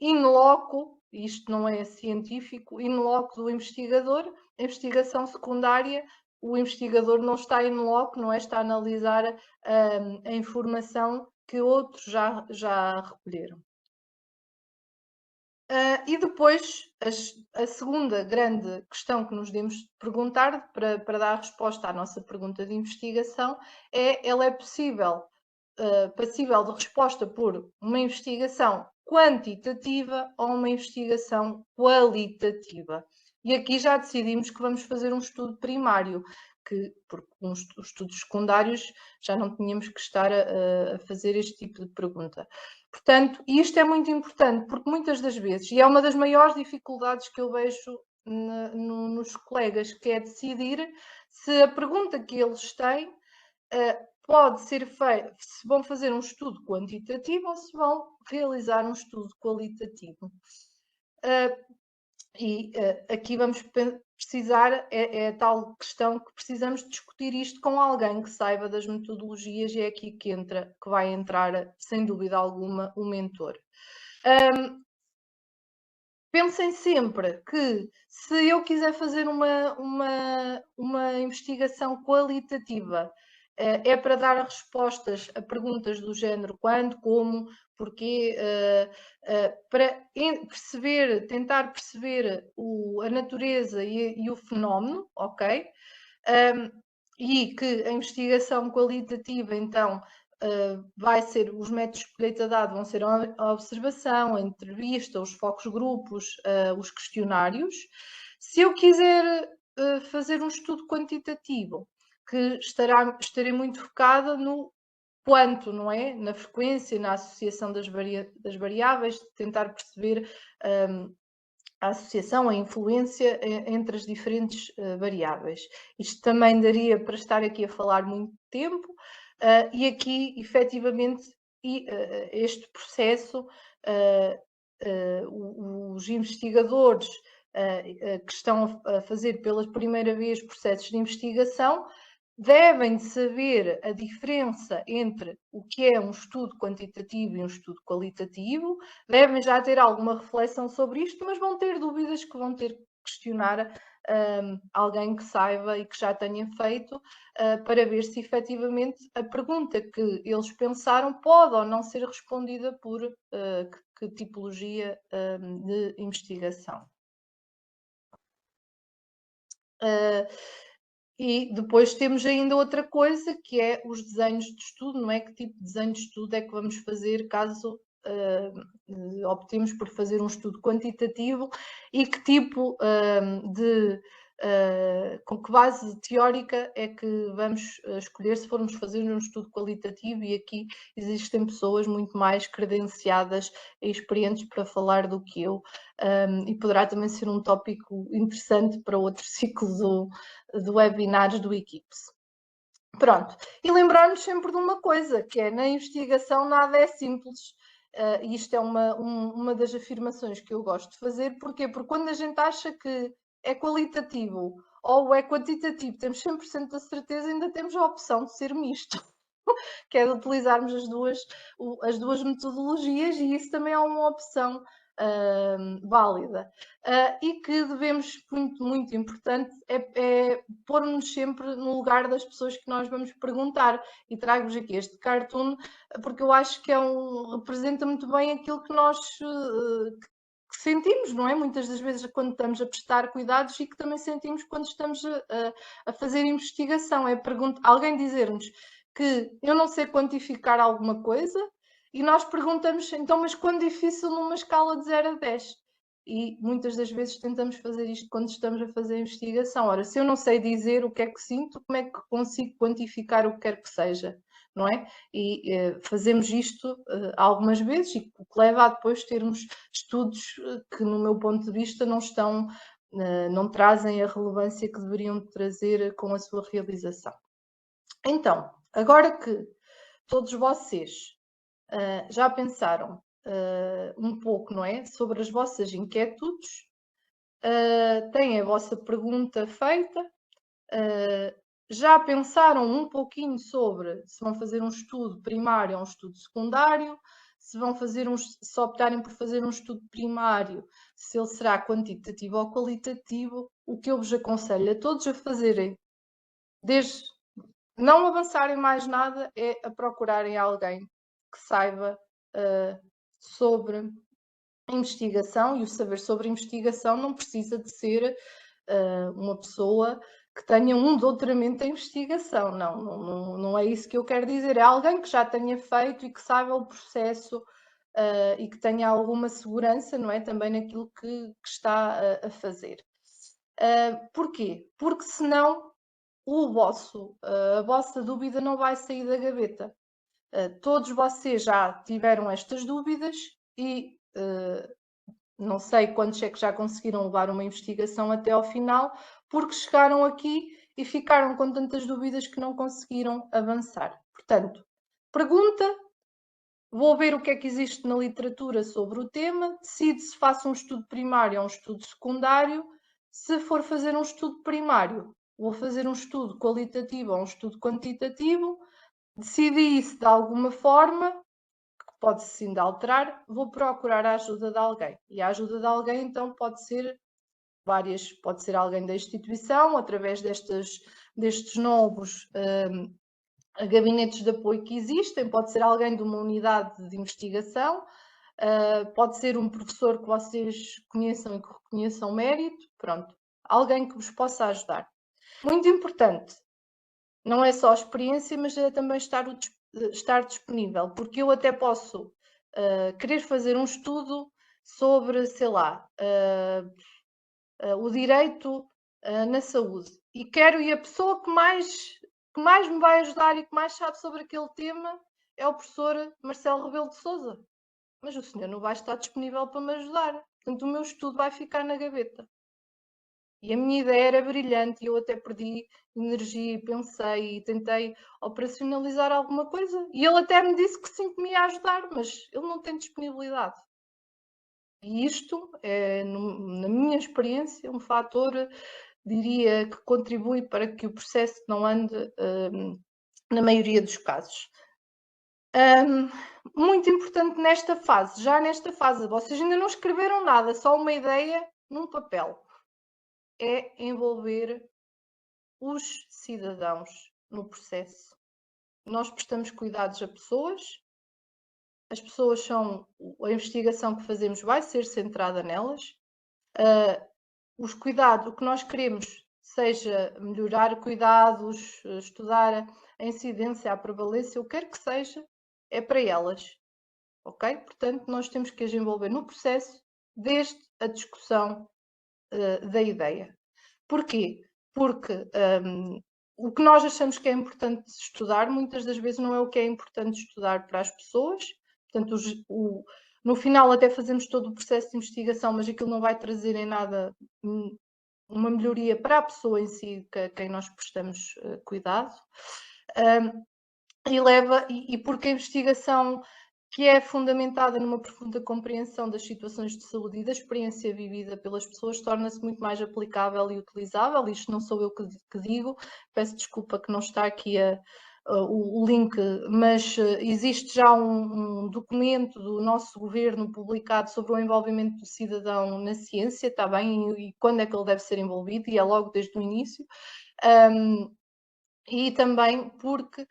in loco, isto não é científico, in loco do investigador. A investigação secundária, o investigador não está in loco, não é? Está a analisar a informação que outros já recolheram. E depois, a segunda grande questão que nos devemos perguntar, para dar resposta à nossa pergunta de investigação, ela é passível de resposta por uma investigação quantitativa ou uma investigação qualitativa. E aqui já decidimos que vamos fazer um estudo primário, porque os estudos secundários já não tínhamos que estar a fazer este tipo de pergunta. Portanto, isto é muito importante, porque muitas das vezes, e é uma das maiores dificuldades que eu vejo nos colegas, que é decidir se a pergunta que eles têm pode ser feita, se vão fazer um estudo quantitativo ou se vão realizar um estudo qualitativo. Aqui vamos precisar, é a tal questão que precisamos discutir isto com alguém que saiba das metodologias, e é aqui que vai entrar, sem dúvida alguma, o mentor. pensem sempre que se eu quiser fazer uma investigação qualitativa, é para dar respostas a perguntas do género quando, como, porquê, para perceber, tentar perceber a natureza e o fenómeno, ok? E que a investigação qualitativa, então, vai ser, os métodos de colheita de dados vão ser a observação, a entrevista, os focos grupos, os questionários. Se eu quiser fazer um estudo quantitativo, que estarei muito focada no quanto, não é? Na frequência, na associação das variáveis, tentar perceber a associação, a influência entre as diferentes variáveis. Isto também daria para estar aqui a falar muito tempo, e aqui, efetivamente, este processo, os investigadores que estão a fazer pela primeira vez processos de investigação devem saber a diferença entre o que é um estudo quantitativo e um estudo qualitativo, devem já ter alguma reflexão sobre isto, mas vão ter dúvidas que vão ter que questionar alguém que saiba e que já tenha feito, para ver se efetivamente a pergunta que eles pensaram pode ou não ser respondida por que tipologia de investigação. E depois temos ainda outra coisa, que é os desenhos de estudo, não é? Que tipo de desenho de estudo é que vamos fazer caso optemos por fazer um estudo quantitativo, e que tipo com que base teórica é que vamos escolher se formos fazer um estudo qualitativo, e aqui existem pessoas muito mais credenciadas e experientes para falar do que eu, e poderá também ser um tópico interessante para outro ciclo do webinars do Equips. Pronto, e lembrar-nos sempre de uma coisa, que é, na investigação nada é simples. E isto é uma das afirmações que eu gosto de fazer. Porquê? Porque quando a gente acha que é qualitativo ou é quantitativo, temos 100% da certeza, ainda temos a opção de ser misto, que é de utilizarmos as duas metodologias, e isso também é uma opção válida. E que devemos, muito importante, é pôr-nos sempre no lugar das pessoas que nós vamos perguntar. E trago-vos aqui este cartoon, porque eu acho que representa muito bem aquilo que nós que sentimos, não é? Muitas das vezes quando estamos a prestar cuidados, e que também sentimos quando estamos a fazer investigação. É alguém dizer-nos que eu não sei quantificar alguma coisa, e nós perguntamos, então, mas quão difícil numa escala de 0 a 10? E muitas das vezes tentamos fazer isto quando estamos a fazer a investigação. Ora, se eu não sei dizer o que é que sinto, como é que consigo quantificar o que quer que seja, não é? E fazemos isto algumas vezes, e o que leva a depois termos estudos que, no meu ponto de vista, não trazem a relevância que deveriam trazer com a sua realização. Então, agora que todos vocês já pensaram um pouco, não é, sobre as vossas inquietudes, têm a vossa pergunta feita, já pensaram um pouquinho sobre se vão fazer um estudo primário ou um estudo secundário, se optarem por fazer um estudo primário, se ele será quantitativo ou qualitativo. O que eu vos aconselho a todos a fazerem, desde não avançarem mais nada, é a procurarem alguém que saiba sobre investigação, e o saber sobre investigação não precisa de ser uma pessoa que tenha um doutoramento em investigação, não é isso que eu quero dizer. É alguém que já tenha feito e que saiba o processo e que tenha alguma segurança, não é, também naquilo que está a fazer. Porquê? Porque senão a vossa dúvida não vai sair da gaveta. Todos vocês já tiveram estas dúvidas, e não sei quantos é que já conseguiram levar uma investigação até ao final, porque chegaram aqui e ficaram com tantas dúvidas que não conseguiram avançar. Portanto, pergunta, vou ver o que é que existe na literatura sobre o tema, decido se faço um estudo primário ou um estudo secundário. Se for fazer um estudo primário, vou fazer um estudo qualitativo ou um estudo quantitativo. Decidi isso de alguma forma, pode-se ainda alterar, vou procurar a ajuda de alguém. E a ajuda de alguém, então, pode ser várias, pode ser alguém da instituição, através destes novos gabinetes de apoio que existem, pode ser alguém de uma unidade de investigação, pode ser um professor que vocês conheçam e que reconheçam mérito, pronto, alguém que vos possa ajudar. Muito importante, não é só a experiência, mas é também estar disponível, porque eu até posso querer fazer um estudo sobre, sei lá, o direito na saúde, e a pessoa que mais me vai ajudar e que mais sabe sobre aquele tema é o professor Marcelo Rebelo de Sousa. Mas o senhor não vai estar disponível para me ajudar. Portanto, o meu estudo vai ficar na gaveta. E a minha ideia era brilhante e eu até perdi energia e pensei e tentei operacionalizar alguma coisa. E ele até me disse que sim, que me ia ajudar, mas ele não tem disponibilidade. E isto é, na minha experiência, um fator, diria, que contribui para que o processo não ande na maioria dos casos. Muito importante já nesta fase, vocês ainda não escreveram nada, só uma ideia num papel, é envolver os cidadãos no processo. Nós prestamos cuidados a pessoas, as pessoas são, a investigação que fazemos vai ser centrada nelas, os cuidados, o que nós queremos, seja melhorar cuidados, estudar a incidência, a prevalência, o que quer que seja, é para elas, ok? Portanto, nós temos que as envolver no processo, desde a discussão da ideia. Porquê? Porque o que nós achamos que é importante estudar, muitas das vezes não é o que é importante estudar para as pessoas. Portanto, no final até fazemos todo o processo de investigação, mas aquilo não vai trazer em nada uma melhoria para a pessoa em si, a quem nós prestamos cuidado. E porque a investigação, que é fundamentada numa profunda compreensão das situações de saúde e da experiência vivida pelas pessoas, torna-se muito mais aplicável e utilizável. Isto não sou eu que digo, peço desculpa que não está aqui o link, mas existe já um documento do nosso governo publicado sobre o envolvimento do cidadão na ciência, está bem, e quando é que ele deve ser envolvido, e é logo desde o início. E também porque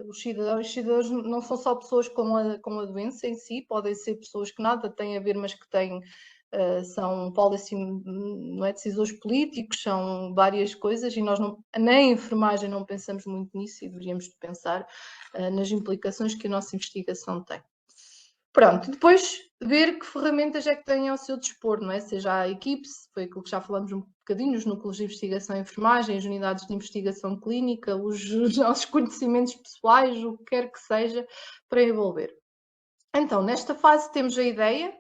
os cidadãos não são só pessoas com a doença em si, podem ser pessoas que nada têm a ver, mas que são policy, não é, decisores políticos, são várias coisas, e nós na enfermagem não pensamos muito nisso e deveríamos de pensar nas implicações que a nossa investigação tem. Pronto, depois ver que ferramentas é que têm ao seu dispor, não é? Seja a equipe-se, foi aquilo que já falamos um bocadinho, os núcleos de investigação em enfermagem, as unidades de investigação clínica, os nossos conhecimentos pessoais, o que quer que seja, para envolver. Então, nesta fase temos a ideia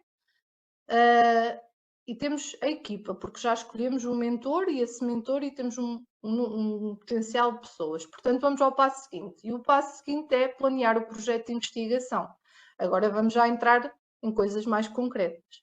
e temos a equipa, porque já escolhemos um mentor e esse mentor e temos um potencial de pessoas. Portanto, vamos ao passo seguinte. E o passo seguinte é planear o projeto de investigação. Agora vamos já entrar em coisas mais concretas.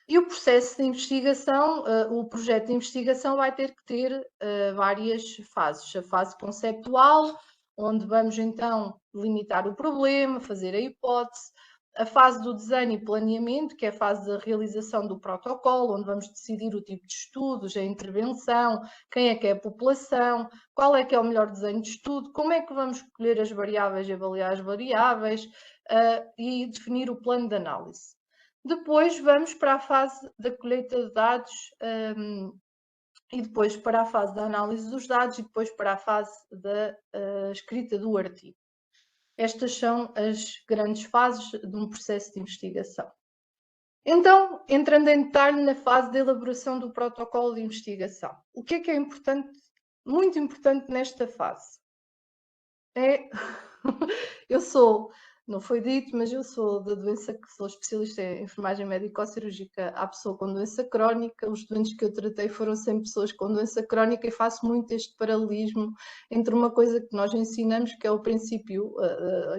E o processo de investigação, o projeto de investigação vai ter que ter várias fases. A fase conceptual, onde vamos então delimitar o problema, fazer a hipótese. A fase do desenho e planeamento, que é a fase da realização do protocolo, onde vamos decidir o tipo de estudos, a intervenção, quem é que é a população, qual é que é o melhor desenho de estudo, como é que vamos escolher as variáveis e avaliar as variáveis e definir o plano de análise. Depois vamos para a fase da colheita de dados e depois para a fase da análise dos dados e depois para a fase da escrita do artigo. Estas são as grandes fases de um processo de investigação. Então, entrando em detalhe na fase da elaboração do protocolo de investigação. O que é importante, muito importante nesta fase? Não foi dito, mas eu sou da doença, que sou especialista em enfermagem médico-cirúrgica à pessoa com doença crónica. Os doentes que eu tratei foram sempre pessoas com doença crónica e faço muito este paralelismo entre uma coisa que nós ensinamos, que é o princípio,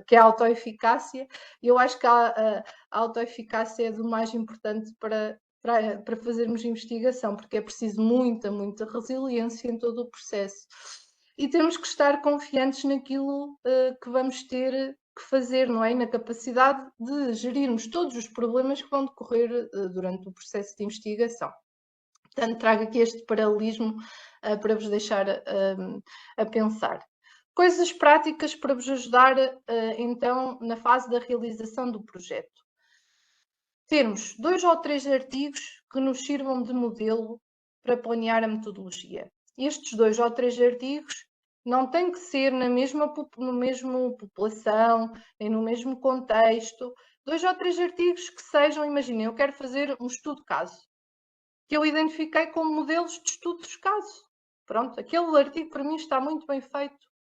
que é a autoeficácia, e eu acho que a autoeficácia é do mais importante para fazermos investigação, porque é preciso muita resiliência em todo o processo. E temos que estar confiantes naquilo que vamos ter que fazer, não é? E na capacidade de gerirmos todos os problemas que vão decorrer durante o processo de investigação. Portanto, trago aqui este paralelismo para vos deixar a pensar. Coisas práticas para vos ajudar, então, na fase da realização do projeto. Termos 2 ou 3 artigos que nos sirvam de modelo para planear a metodologia. Estes 2 ou 3 artigos não têm que ser na mesma população, nem no mesmo contexto. 2 ou 3 artigos que sejam, imaginem, eu quero fazer um estudo de caso, que eu identifiquei como modelos de estudos de caso. Pronto, aquele artigo para mim está muito bem feito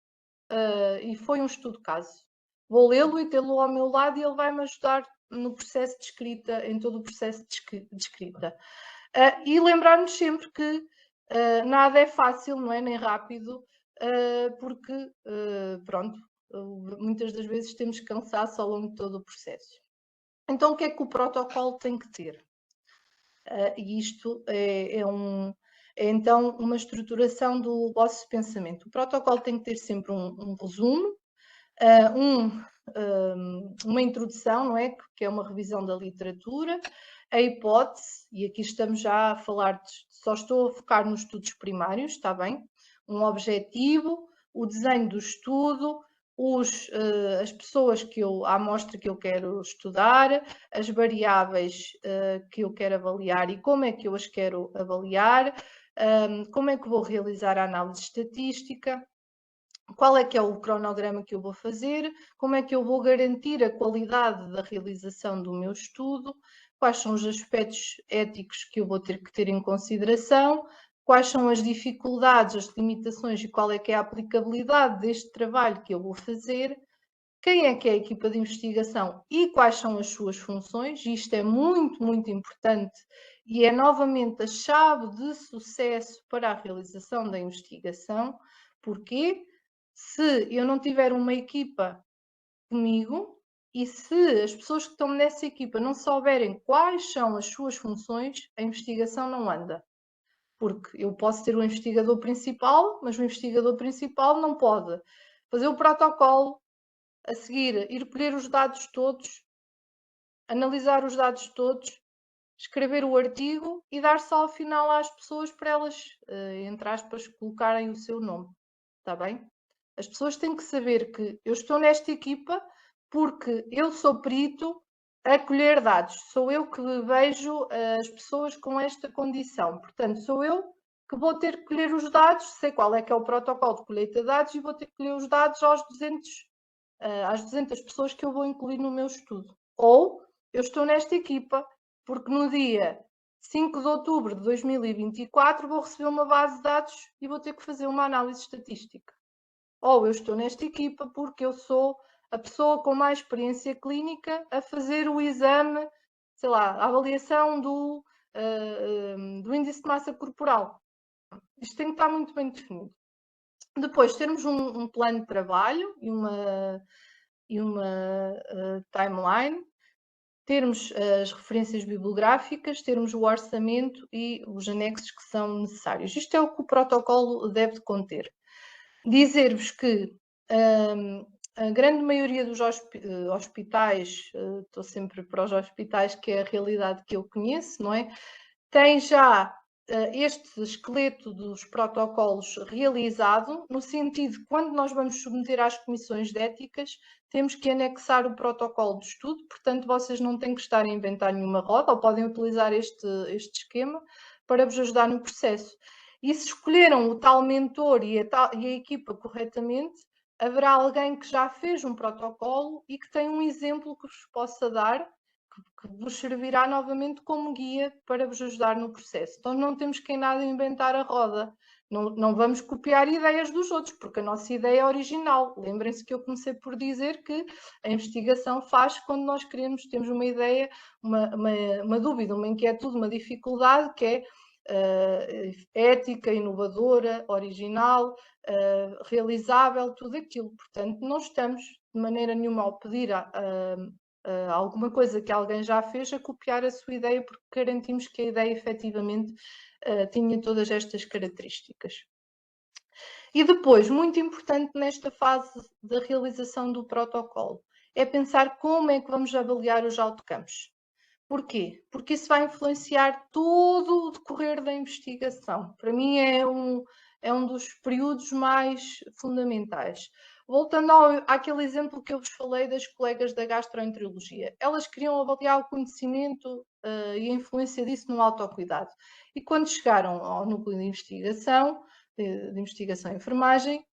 e foi um estudo de caso. Vou lê-lo e tê-lo ao meu lado e ele vai-me ajudar no processo de escrita, em todo o processo de escrita. E lembrar-nos sempre que nada é fácil, não é? Nem rápido, porque, pronto, muitas das vezes temos cansaço ao longo de todo o processo. Então, o que é que o protocolo tem que ter? E isto é então uma estruturação do vosso pensamento. O protocolo tem que ter sempre um resumo, uma introdução, não é? Que é uma revisão da literatura, a hipótese, e aqui estamos já a falar, só estou a focar nos estudos primários, está bem? Um objetivo, o desenho do estudo, as pessoas a amostra que eu quero estudar, as variáveis que eu quero avaliar e como é que eu as quero avaliar, como é que vou realizar a análise estatística, qual é que é o cronograma que eu vou fazer, como é que eu vou garantir a qualidade da realização do meu estudo, quais são os aspectos éticos que eu vou ter que ter em consideração, quais são as dificuldades, as limitações e qual é que é a aplicabilidade deste trabalho que eu vou fazer, quem é que é a equipa de investigação e quais são as suas funções. Isto é muito, muito importante e é novamente a chave de sucesso para a realização da investigação. Porquê? Se eu não tiver uma equipa comigo e se as pessoas que estão nessa equipa não souberem quais são as suas funções, a investigação não anda. Porque eu posso ter o investigador principal, mas o investigador principal não pode fazer o protocolo, a seguir ir colher os dados todos, analisar os dados todos, escrever o artigo e dar só ao final às pessoas para elas, entre aspas, colocarem o seu nome. Está bem? As pessoas têm que saber que eu estou nesta equipa porque eu sou perito a colher dados. Sou eu que vejo as pessoas com esta condição. Portanto, sou eu que vou ter que colher os dados, sei qual é que é o protocolo de colheita de dados e vou ter que colher os dados às 200 pessoas que eu vou incluir no meu estudo. Ou eu estou nesta equipa porque no dia 5 de outubro de 2024 vou receber uma base de dados e vou ter que fazer uma análise estatística. Ou eu estou nesta equipa porque eu sou a pessoa com mais experiência clínica a fazer o exame, sei lá, a avaliação do índice de massa corporal. Isto tem que estar muito bem definido. Depois, termos um plano de trabalho e uma timeline, termos as referências bibliográficas, termos o orçamento e os anexos que são necessários. Isto é o que o protocolo deve conter. Dizer-vos que a grande maioria dos hospitais, estou sempre para os hospitais, que é a realidade que eu conheço, não é? Tem já este esqueleto dos protocolos realizado, no sentido de quando nós vamos submeter às comissões de éticas, temos que anexar o protocolo de estudo, portanto vocês não têm que estar a inventar nenhuma roda, ou podem utilizar este esquema para vos ajudar no processo. E se escolheram o tal mentor e a equipa corretamente, haverá alguém que já fez um protocolo e que tem um exemplo que vos possa dar, que vos servirá novamente como guia para vos ajudar no processo. Então não temos que em nada inventar a roda, não vamos copiar ideias dos outros, porque a nossa ideia é original. Lembrem-se que eu comecei por dizer que a investigação faz quando nós temos uma ideia, uma dúvida, uma inquietude, uma dificuldade que é ética, inovadora, original, realizável, tudo aquilo. Portanto, não estamos de maneira nenhuma ao pedir alguma coisa que alguém já fez a copiar a sua ideia, porque garantimos que a ideia efetivamente tinha todas estas características. E depois, muito importante nesta fase da realização do protocolo, é pensar como é que vamos avaliar os outcomes. Porquê? Porque isso vai influenciar todo o decorrer da investigação. Para mim é um dos períodos mais fundamentais. Voltando àquele exemplo que eu vos falei das colegas da gastroenterologia, elas queriam avaliar o conhecimento e a influência disso no autocuidado. E quando chegaram ao núcleo de investigação e enfermagem,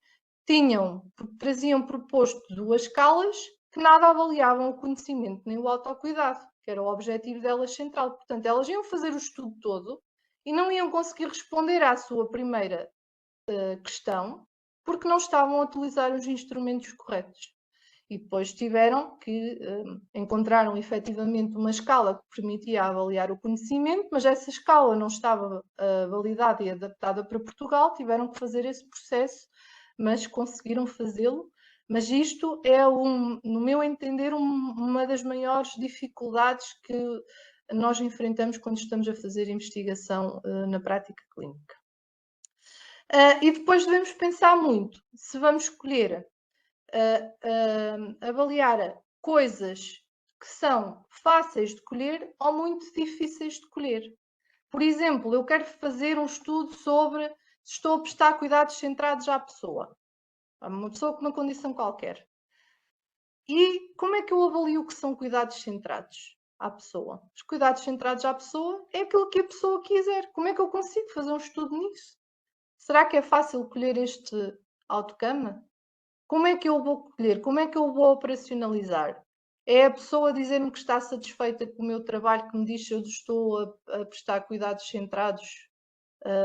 traziam proposto 2 escalas que nada avaliavam o conhecimento nem o autocuidado, que era o objetivo delas central. Portanto, elas iam fazer o estudo todo e não iam conseguir responder à sua primeira questão, porque não estavam a utilizar os instrumentos corretos. E depois tiveram que encontraram efetivamente uma escala que permitia avaliar o conhecimento, mas essa escala não estava validada e adaptada para Portugal, tiveram que fazer esse processo, mas conseguiram fazê-lo. Mas isto é, no meu entender, uma das maiores dificuldades que nós enfrentamos quando estamos a fazer investigação na prática clínica. E depois devemos pensar muito se vamos escolher avaliar coisas que são fáceis de colher ou muito difíceis de colher. Por exemplo, eu quero fazer um estudo sobre se estou a prestar cuidados centrados à pessoa, a uma pessoa com uma condição qualquer. E como é que eu avalio o que são cuidados centrados à pessoa? Os cuidados centrados à pessoa é aquilo que a pessoa quiser. Como é que eu consigo fazer um estudo nisso? Será que é fácil colher este outcome? Como é que eu vou colher? Como é que eu vou operacionalizar? É a pessoa dizer-me que está satisfeita com o meu trabalho, que me diz se eu estou a prestar cuidados centrados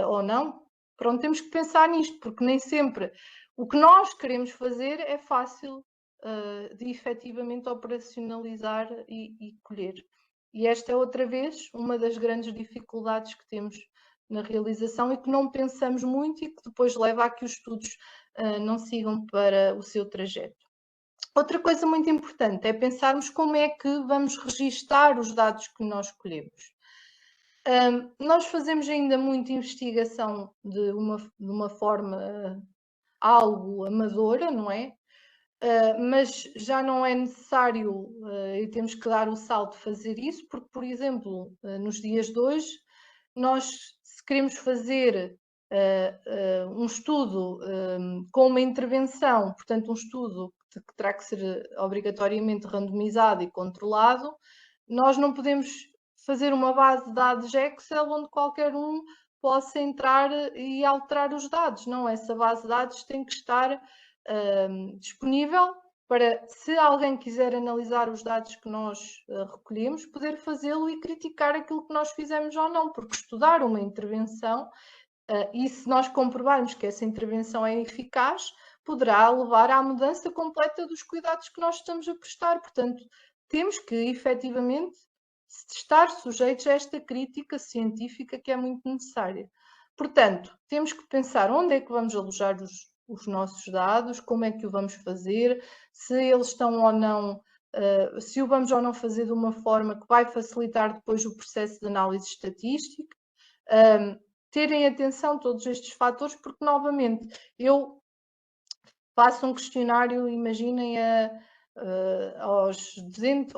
ou não? Pronto, temos que pensar nisto, porque nem sempre o que nós queremos fazer é fácil de efetivamente operacionalizar e colher. E esta é outra vez uma das grandes dificuldades que temos na realização e que não pensamos muito e que depois leva a que os estudos não sigam para o seu trajeto. Outra coisa muito importante é pensarmos como é que vamos registar os dados que nós colhemos. Nós fazemos ainda muita investigação de uma forma algo amadora, não é? Mas já não é necessário e temos que dar o salto de fazer isso, porque, por exemplo, nos dias de hoje, nós, se queremos fazer um estudo com uma intervenção, portanto, um estudo que terá que ser obrigatoriamente randomizado e controlado, nós não podemos fazer uma base de dados Excel onde qualquer um possa entrar e alterar os dados. Não, essa base de dados tem que estar disponível para, se alguém quiser analisar os dados que nós recolhemos, poder fazê-lo e criticar aquilo que nós fizemos ou não, porque estudar uma intervenção, e se nós comprovarmos que essa intervenção é eficaz, poderá levar à mudança completa dos cuidados que nós estamos a prestar. Portanto, temos que, efetivamente, estar sujeitos a esta crítica científica que é muito necessária. Portanto, temos que pensar onde é que vamos alojar os nossos dados, como é que o vamos fazer, se eles estão ou não, se o vamos ou não fazer de uma forma que vai facilitar depois o processo de análise estatística. Terem atenção a todos estes fatores, porque, novamente, eu faço um questionário, imaginem, aos 200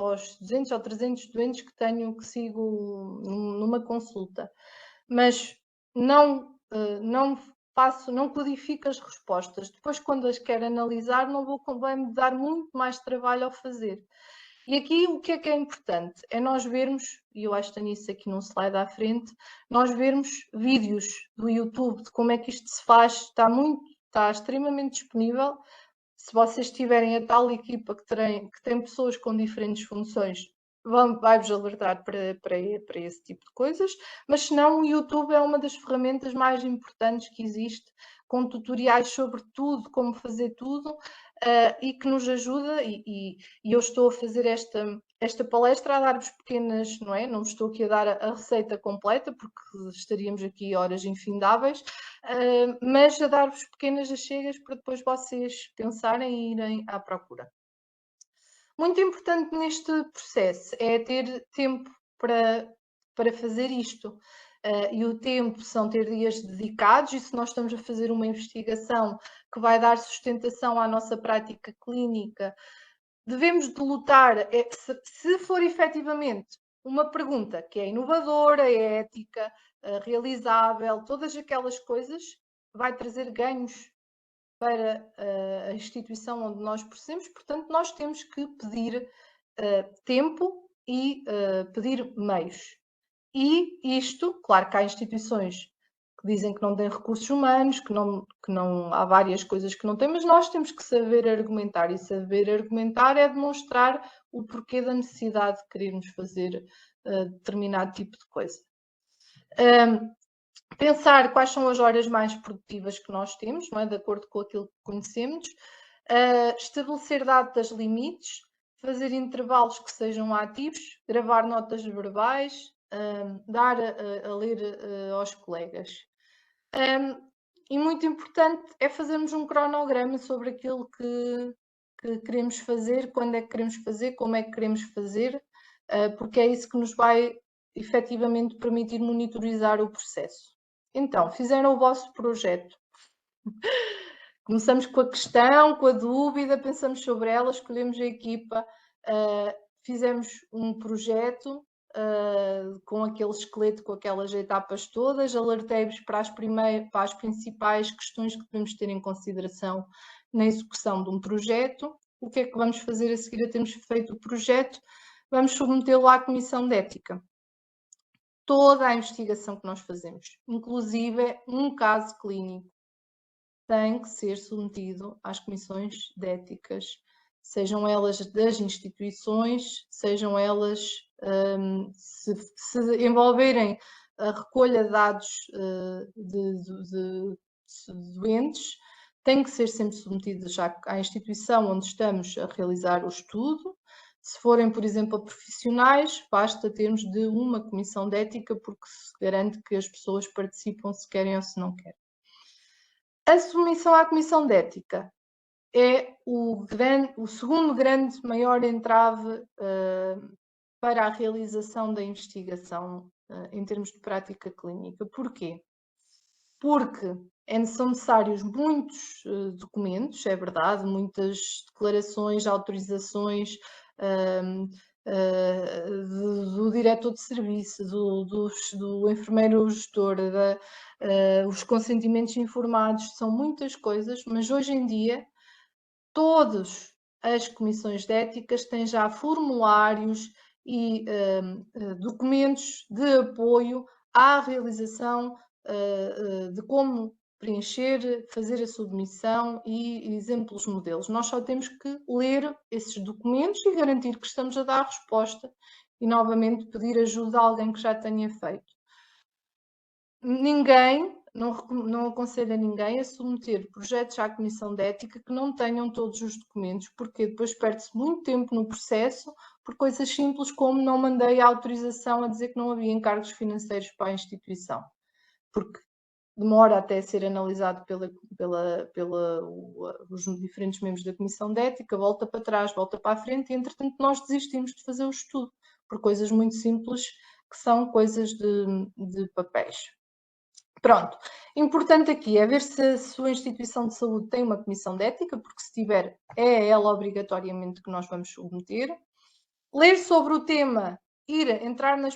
ou 300 doentes que sigo numa consulta, mas não codifico as respostas. Depois, quando as quero analisar, vai-me dar muito mais trabalho ao fazer. E aqui o que é importante? É nós vermos, e eu acho que tenho isso aqui num slide à frente, nós vermos vídeos do YouTube de como é que isto se faz, está extremamente disponível. Se vocês tiverem a tal equipa que tem pessoas com diferentes funções, vai-vos alertar para esse tipo de coisas, mas se não, o YouTube é uma das ferramentas mais importantes que existe, com tutoriais sobre tudo, como fazer tudo, e que nos ajuda, e eu estou a fazer esta palestra a dar-vos pequenas, não é? Não vos estou aqui a dar a receita completa, porque estaríamos aqui horas infindáveis, mas a dar-vos pequenas achegas para depois vocês pensarem e irem à procura. Muito importante neste processo é ter tempo para fazer isto. E o tempo são ter dias dedicados, e se nós estamos a fazer uma investigação que vai dar sustentação à nossa prática clínica, devemos de lutar, se for efetivamente uma pergunta que é inovadora, é ética, realizável, todas aquelas coisas, vai trazer ganhos para a instituição onde nós procedemos, portanto, nós temos que pedir tempo e pedir meios. E isto, claro que há instituições que dizem que não têm recursos humanos, que não há várias coisas que não têm, mas nós temos que saber argumentar, e saber argumentar é demonstrar o porquê da necessidade de querermos fazer determinado tipo de coisa. Pensar quais são as horas mais produtivas que nós temos, não é? De acordo com aquilo que conhecemos, estabelecer datas limites, fazer intervalos que sejam ativos, gravar notas verbais, dar a ler aos colegas. E muito importante é fazermos um cronograma sobre aquilo que queremos fazer, quando é que queremos fazer, como é que queremos fazer, porque é isso que nos vai efetivamente permitir monitorizar o processo. Então, fizeram o vosso projeto. Começamos com a questão, com a dúvida, pensamos sobre ela, escolhemos a equipa, fizemos um projeto com aquele esqueleto, com aquelas etapas todas, alertei-vos para as principais questões que devemos ter em consideração na execução de um projeto. O que é que vamos fazer a seguir a termos feito o projeto? Vamos submetê-lo à Comissão de Ética. Toda a investigação que nós fazemos, inclusive um caso clínico, tem que ser submetido às comissões de éticas, sejam elas das instituições, sejam elas, se envolverem a recolha de dados de doentes, tem que ser sempre submetidas à instituição onde estamos a realizar o estudo. Se forem, por exemplo, a profissionais, basta termos de uma comissão de ética, porque se garante que as pessoas participam se querem ou se não querem. A submissão à comissão de ética é o segundo grande, maior entrave para a realização da investigação em termos de prática clínica. Porquê? Porque são necessários muitos documentos, é verdade, muitas declarações, autorizações do diretor de serviço, do enfermeiro gestor, os consentimentos informados, são muitas coisas, mas hoje em dia todas as comissões de éticas têm já formulários e documentos de apoio à realização de como preencher, fazer a submissão e exemplos modelos. Nós só temos que ler esses documentos e garantir que estamos a dar resposta e, novamente, pedir ajuda a alguém que já tenha feito. Não aconselho a ninguém a submeter projetos à Comissão de Ética que não tenham todos os documentos, porque depois perde-se muito tempo no processo por coisas simples como não mandei a autorização a dizer que não havia encargos financeiros para a instituição, porque demora até ser analisado os diferentes membros da Comissão de Ética, volta para trás, volta para a frente, e entretanto nós desistimos de fazer o estudo, por coisas muito simples que são coisas de papéis. Pronto, importante aqui é ver se a sua instituição de saúde tem uma comissão de ética, porque se tiver, é ela obrigatoriamente que nós vamos submeter. Ler sobre o tema, entrar na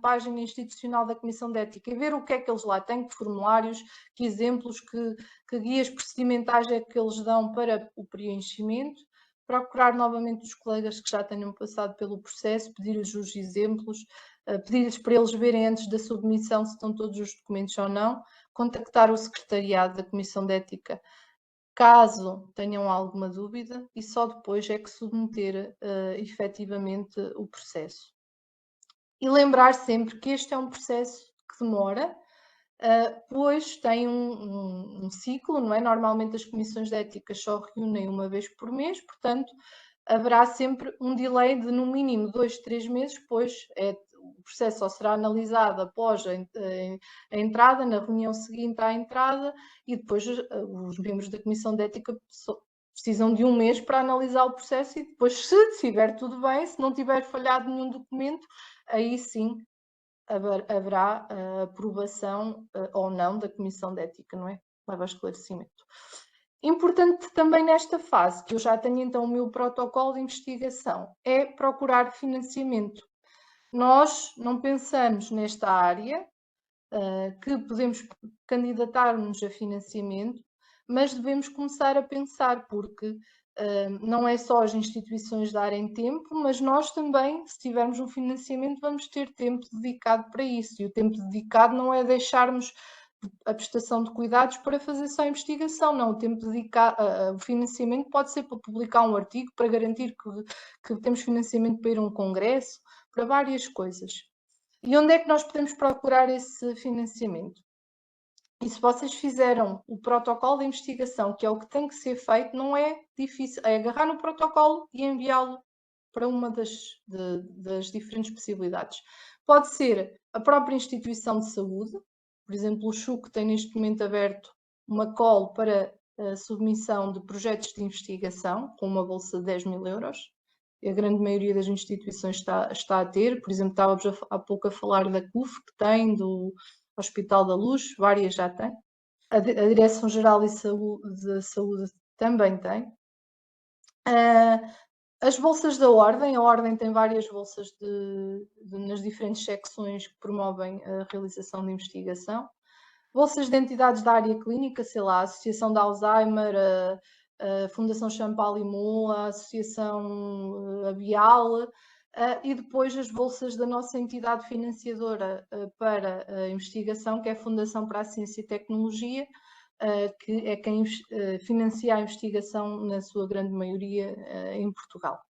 página institucional da Comissão de Ética e ver o que é que eles lá têm, que formulários, que exemplos, que guias procedimentais é que eles dão para o preenchimento. Procurar novamente os colegas que já tenham passado pelo processo, pedir-lhes os exemplos, pedir-lhes para eles verem antes da submissão se estão todos os documentos ou não, contactar o secretariado da Comissão de Ética caso tenham alguma dúvida, e só depois é que submeter efetivamente o processo. E lembrar sempre que este é um processo que demora, pois tem um ciclo, não é? Normalmente as comissões de ética só reúnem uma vez por mês, portanto, haverá sempre um delay de no mínimo 2, 3 meses, pois o processo só será analisado após a entrada, na reunião seguinte à entrada, e depois os membros da Comissão de Ética precisam de um mês para analisar o processo, e depois, se estiver tudo bem, se não tiver falhado nenhum documento, aí sim haverá a aprovação ou não da Comissão de Ética, não é? Leva a esclarecimento. Importante também nesta fase, que eu já tenho então o meu protocolo de investigação, é procurar financiamento. Nós não pensamos nesta área, que podemos candidatar-nos a financiamento, mas devemos começar a pensar, porque não é só as instituições darem tempo, mas nós também, se tivermos um financiamento, vamos ter tempo dedicado para isso. E o tempo dedicado não é deixarmos a prestação de cuidados para fazer só investigação, não. O tempo dedicado, o financiamento pode ser para publicar um artigo, para garantir que temos financiamento para ir a um congresso, para várias coisas. E onde é que nós podemos procurar esse financiamento? E se vocês fizeram o protocolo de investigação, que é o que tem que ser feito, não é difícil, é agarrar no protocolo e enviá-lo para uma das diferentes possibilidades. Pode ser a própria instituição de saúde, por exemplo, o CHUC tem neste momento aberto uma call para a submissão de projetos de investigação, com uma bolsa de 10 mil euros. A grande maioria das instituições está a ter, por exemplo, estávamos há pouco a falar da CUF, que tem, do Hospital da Luz, várias já têm. A Direção-Geral de Saúde também tem. As bolsas da Ordem, a Ordem tem várias bolsas nas diferentes secções que promovem a realização de investigação. Bolsas de entidades da área clínica, sei lá, a Associação de Alzheimer, a Fundação Champalimau, a Associação Abial, e depois as bolsas da nossa entidade financiadora para a investigação, que é a Fundação para a Ciência e Tecnologia, que é quem financia a investigação na sua grande maioria em Portugal.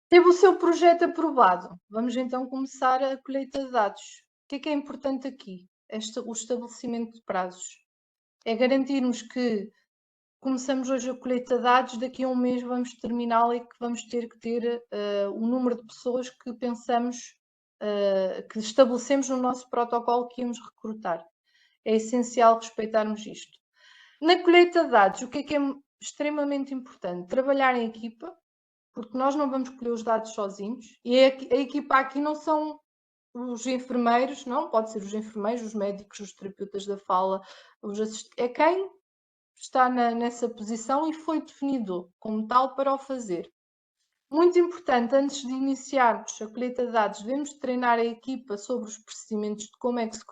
Teve o seu projeto aprovado. Vamos então começar a colheita de dados. O que é importante aqui? O estabelecimento de prazos. É garantirmos que começamos hoje a colheita de dados, daqui a um mês vamos terminá-la e que vamos ter que ter o número de pessoas que pensamos, que estabelecemos no nosso protocolo que íamos recrutar. É essencial respeitarmos isto. Na colheita de dados, o que é extremamente importante? Trabalhar em equipa, porque nós não vamos colher os dados sozinhos, e a equipa aqui não são os enfermeiros, não, pode ser os enfermeiros, os médicos, os terapeutas da fala, é quem está nessa posição e foi definido como tal para o fazer. Muito importante, antes de iniciarmos a colheita de dados, devemos treinar a equipa sobre os procedimentos de como é que se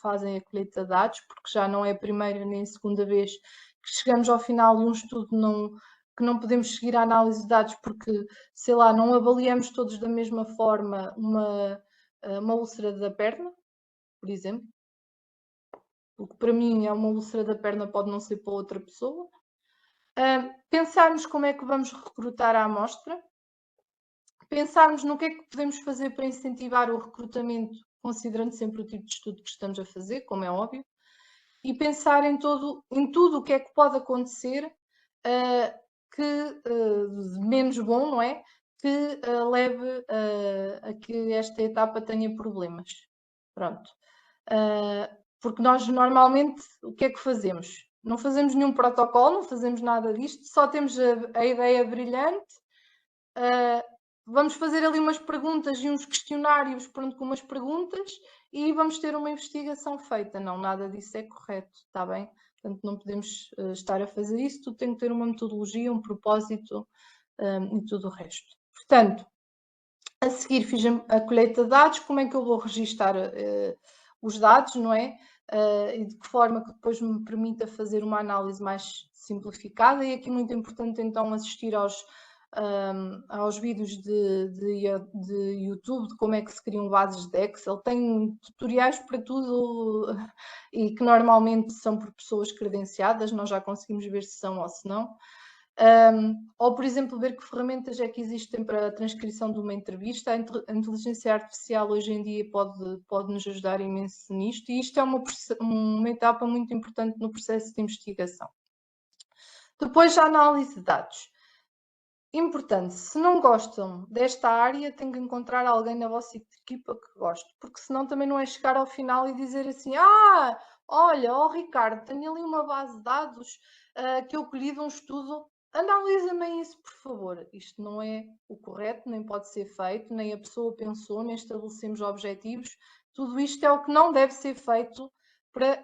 fazem a colheita de dados, porque já não é a primeira nem a segunda vez que chegamos ao final de um estudo que não podemos seguir a análise de dados porque, sei lá, não avaliamos todos da mesma forma uma úlcera da perna, por exemplo. O que para mim é uma úlcera da perna pode não ser para outra pessoa. Pensarmos como é que vamos recrutar a amostra. Pensarmos no que é que podemos fazer para incentivar o recrutamento, considerando sempre o tipo de estudo que estamos a fazer, como é óbvio. E pensar em tudo o que é que pode acontecer menos bom, não é? Que leve a que esta etapa tenha problemas. Pronto. Porque nós normalmente, o que é que fazemos? Não fazemos nenhum protocolo, não fazemos nada disto, só temos a ideia brilhante, vamos fazer ali umas perguntas e uns questionários, pronto, com umas perguntas, e vamos ter uma investigação feita. Não, nada disso é correto, está bem? Portanto, não podemos estar a fazer isso, tudo tem que ter uma metodologia, um propósito e tudo o resto. Portanto, a seguir fiz a colheita de dados, como é que eu vou registar os dados, não é? E de que forma que depois me permita fazer uma análise mais simplificada. E aqui muito importante então assistir aos vídeos de YouTube de como é que se criam bases de Excel. Tem tutoriais para tudo e que normalmente são por pessoas credenciadas, nós já conseguimos ver se são ou se não. Ou, por exemplo, ver que ferramentas é que existem para a transcrição de uma entrevista. A inteligência artificial hoje em dia pode nos ajudar imenso nisto, e isto é uma etapa muito importante no processo de investigação. Depois, a análise de dados. Importante, se não gostam desta área, tem que encontrar alguém na vossa equipa que goste, porque senão também não é chegar ao final e dizer assim, olha, Ricardo, tenho ali uma base de dados que eu colhi de um estudo, analisa-me isso, por favor. Isto não é o correto, nem pode ser feito, nem a pessoa pensou, nem estabelecemos objetivos. Tudo isto é o que não deve ser feito para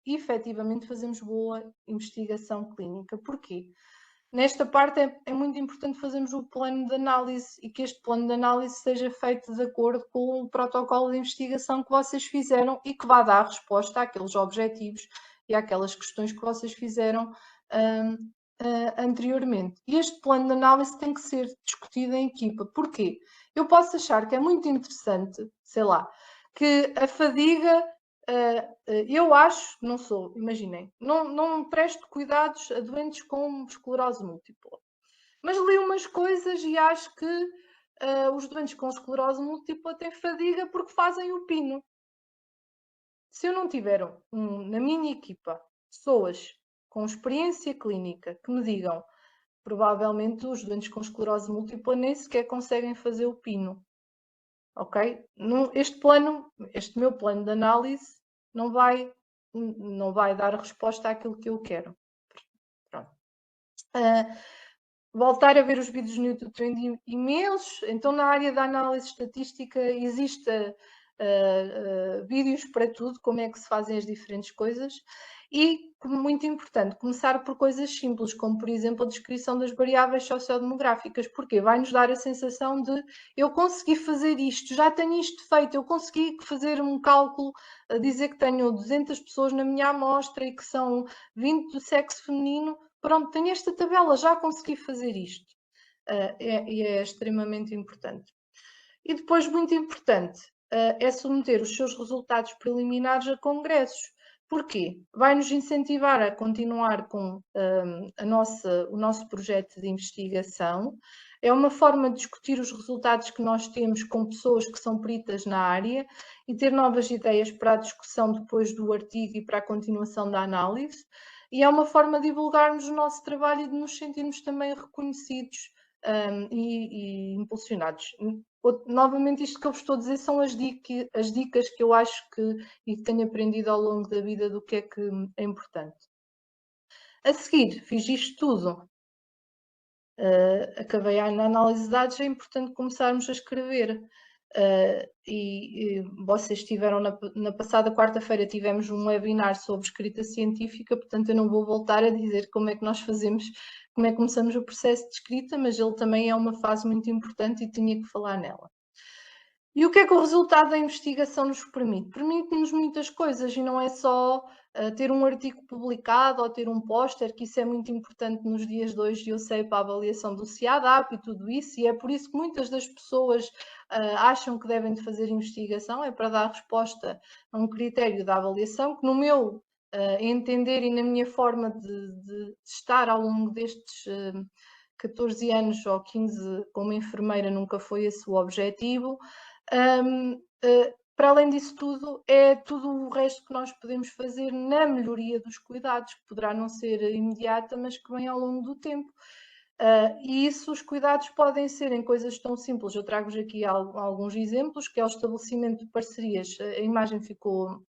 efetivamente fazemos boa investigação clínica. Porquê? Nesta parte é muito importante fazermos o plano de análise e que este plano de análise seja feito de acordo com o protocolo de investigação que vocês fizeram e que vá dar resposta àqueles objetivos e àquelas questões que vocês fizeram anteriormente. E este plano de análise tem que ser discutido em equipa. Porquê? Eu posso achar que é muito interessante, sei lá, que a fadiga... eu acho, não sou, imaginem, não presto cuidados a doentes com esclerose múltipla, mas li umas coisas e acho que os doentes com esclerose múltipla têm fadiga porque fazem o pino. Se eu não tiver na minha equipa pessoas com experiência clínica que me digam, provavelmente os doentes com esclerose múltipla nem sequer conseguem fazer o pino. Ok? Este meu plano de análise não vai dar resposta àquilo que eu quero. Pronto. Voltar a ver os vídeos no YouTube Trend imensos. Então, na área da análise estatística, existe vídeos para tudo, como é que se fazem as diferentes coisas. E, muito importante, começar por coisas simples, como, por exemplo, a descrição das variáveis sociodemográficas, porque vai-nos dar a sensação de eu consegui fazer isto, já tenho isto feito, eu consegui fazer um cálculo, a dizer que tenho 200 pessoas na minha amostra e que são 20 do sexo feminino, pronto, tenho esta tabela, já consegui fazer isto. É extremamente importante. E depois, muito importante, é submeter os seus resultados preliminares a congressos. Porquê? Vai-nos incentivar a continuar com o nosso projeto de investigação. É uma forma de discutir os resultados que nós temos com pessoas que são peritas na área e ter novas ideias para a discussão depois do artigo e para a continuação da análise. E é uma forma de divulgarmos o nosso trabalho e de nos sentirmos também reconhecidos e impulsionados. Novamente, isto que eu vos estou a dizer são as dicas que eu acho e que tenho aprendido ao longo da vida do que é importante. A seguir, fiz isto tudo, acabei na análise de dados, é importante começarmos a escrever. E vocês tiveram na passada quarta-feira, tivemos um webinar sobre escrita científica, portanto eu não vou voltar a dizer como é que nós fazemos, como é que começamos o processo de escrita, mas ele também é uma fase muito importante e tinha que falar nela. E o que é que o resultado da investigação nos permite? Permite-nos muitas coisas e não é só ter um artigo publicado ou ter um póster, que isso é muito importante nos dias de hoje, eu sei, para a avaliação do CIADAP e tudo isso, e é por isso que muitas das pessoas acham que devem de fazer investigação, é para dar resposta a um critério da avaliação, que no meu entender e na minha forma de estar ao longo destes 14 anos ou 15 como enfermeira nunca foi esse o objetivo. Para além disso tudo, é tudo o resto que nós podemos fazer na melhoria dos cuidados, que poderá não ser imediata, mas que vem ao longo do tempo. E isso, os cuidados podem ser em coisas tão simples. Eu trago-vos aqui alguns exemplos, que é o estabelecimento de parcerias. A imagem ficou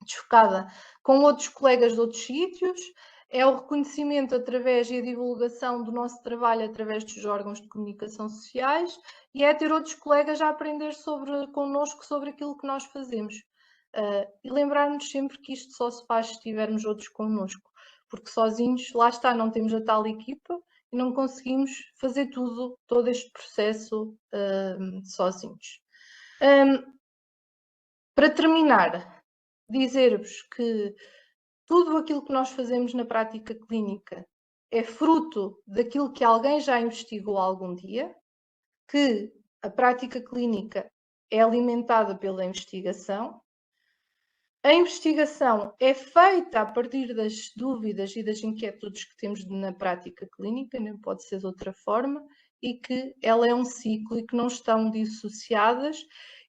desfocada com outros colegas de outros sítios. É o reconhecimento através e a divulgação do nosso trabalho através dos órgãos de comunicação sociais e é ter outros colegas a aprender connosco sobre aquilo que nós fazemos. E lembrar-nos sempre que isto só se faz se tivermos outros connosco, porque sozinhos, lá está, não temos a tal equipa e não conseguimos fazer todo este processo sozinhos. Para terminar, dizer-vos que tudo aquilo que nós fazemos na prática clínica é fruto daquilo que alguém já investigou algum dia, que a prática clínica é alimentada pela investigação. A investigação é feita a partir das dúvidas e das inquietudes que temos na prática clínica, não pode ser de outra forma, e que ela é um ciclo e que não estão dissociadas.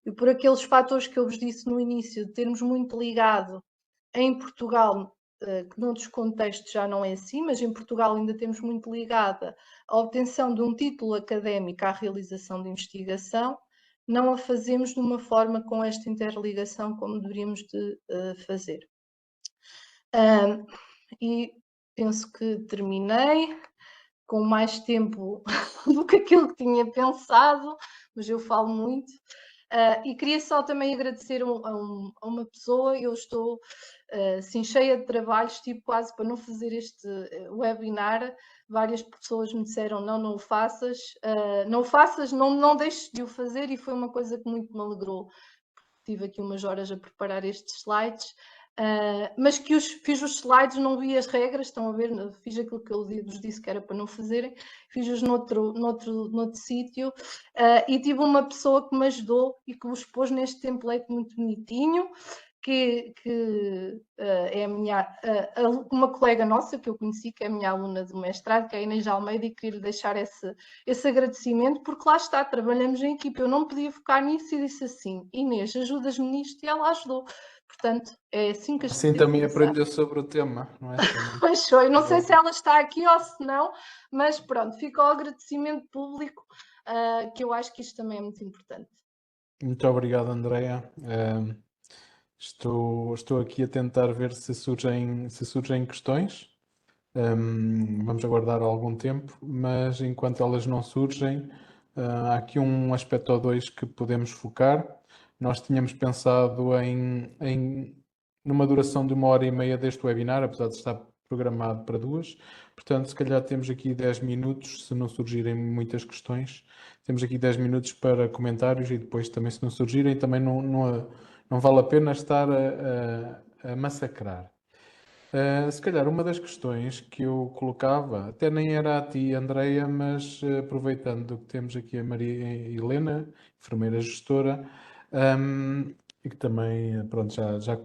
E por aqueles fatores que eu vos disse no início, de termos muito ligado em Portugal, que noutros contextos já não é assim, mas em Portugal ainda temos muito ligada a obtenção de um título académico à realização de investigação, não a fazemos de uma forma com esta interligação como deveríamos de fazer. E penso que terminei com mais tempo do que aquilo que tinha pensado, mas eu falo muito. E queria só também agradecer a uma pessoa. Eu estou assim, cheia de trabalhos, tipo quase para não fazer este webinar. Várias pessoas me disseram, não o faças, não deixes de o fazer, e foi uma coisa que muito me alegrou. Tive aqui umas horas a preparar estes slides, mas que fiz os slides, não vi as regras, estão a ver, fiz aquilo que eu vos disse que era para não fazerem, fiz-os noutro sítio, e tive uma pessoa que me ajudou e que os pôs neste template muito bonitinho, que é uma colega nossa que eu conheci, que é a minha aluna de mestrado, que é a Inês Almeida, e queria deixar esse agradecimento, porque lá está, trabalhamos em equipe. Eu não podia focar nisso e disse assim: Inês, ajudas-me nisto, e ela ajudou. Portanto, é assim que a gente Assim também aprendeu sobre o tema, não é? Pois foi, não sei se ela está aqui ou se não, mas pronto, fica o agradecimento público, que eu acho que isto também é muito importante. Muito obrigado, Andreia. Estou aqui a tentar ver se surgem questões. Vamos aguardar algum tempo, mas enquanto elas não surgem, há aqui um aspecto ou dois que podemos focar. Nós tínhamos pensado numa duração de 1h30 deste webinar, apesar de estar programado para 2. Portanto, se calhar temos aqui 10 minutos, se não surgirem muitas questões, temos aqui 10 minutos para comentários, e depois também, se não surgirem, também não vale a pena estar a massacrar. Se calhar uma das questões que eu colocava, até nem era a ti, Andreia, mas aproveitando que temos aqui a Maria Helena, enfermeira gestora, e que também pronto,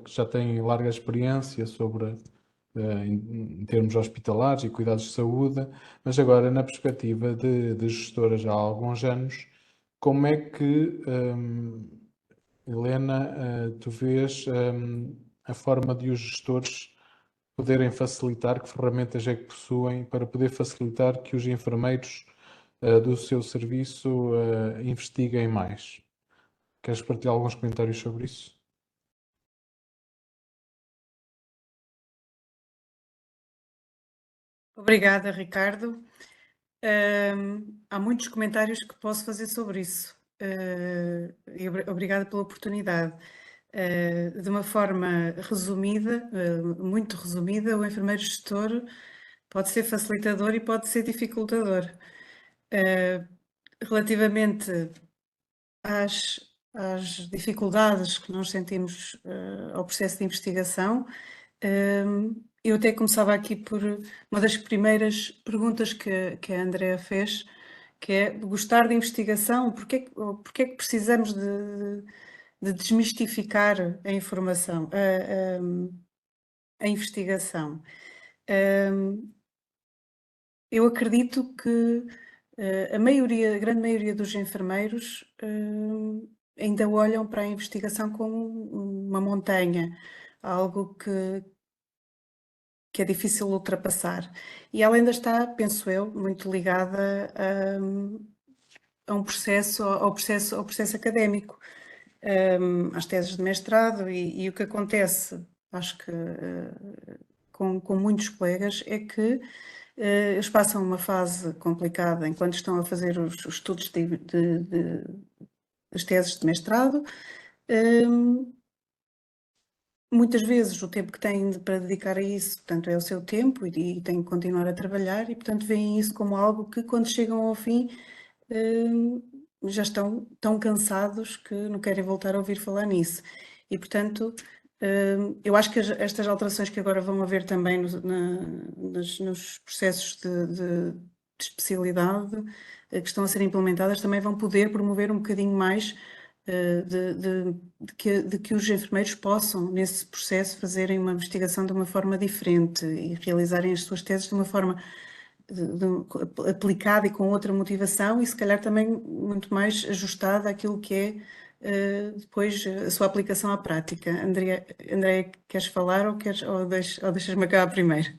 já tem larga experiência sobre em termos hospitalares e cuidados de saúde, mas agora na perspectiva de gestora já há alguns anos, como é que, Helena, tu vês a forma de os gestores poderem facilitar, que ferramentas é que possuem para poder facilitar que os enfermeiros do seu serviço investiguem mais? Queres partilhar alguns comentários sobre isso? Obrigada, Ricardo. Há muitos comentários que posso fazer sobre isso. E obrigada pela oportunidade. De uma forma resumida, muito resumida, o enfermeiro gestor pode ser facilitador e pode ser dificultador. Relativamente às dificuldades que nós sentimos ao processo de investigação, eu até começava aqui por uma das primeiras perguntas que a Andrea fez, que é gostar de investigação. Porque é que precisamos de desmistificar a informação, a investigação? Eu acredito que a grande maioria dos enfermeiros ainda olham para a investigação como uma montanha, algo que é difícil ultrapassar. E ela ainda está, penso eu, muito ligada a um processo, ao processo académico, às teses de mestrado, e o que acontece, acho que com muitos colegas, é que eles passam uma fase complicada enquanto estão a fazer os estudos das teses de mestrado. Muitas vezes o tempo que têm para dedicar a isso, portanto, é o seu tempo, e têm que continuar a trabalhar, e portanto veem isso como algo que, quando chegam ao fim, já estão tão cansados que não querem voltar a ouvir falar nisso. E portanto, eu acho que estas alterações que agora vão haver também nos processos de especialidade que estão a ser implementadas também vão poder promover um bocadinho mais de que os enfermeiros possam, nesse processo, fazerem uma investigação de uma forma diferente e realizarem as suas teses de uma forma aplicada e com outra motivação, e se calhar também muito mais ajustada àquilo que é depois a sua aplicação à prática. Andrea, queres falar ou deixas-me acabar primeiro?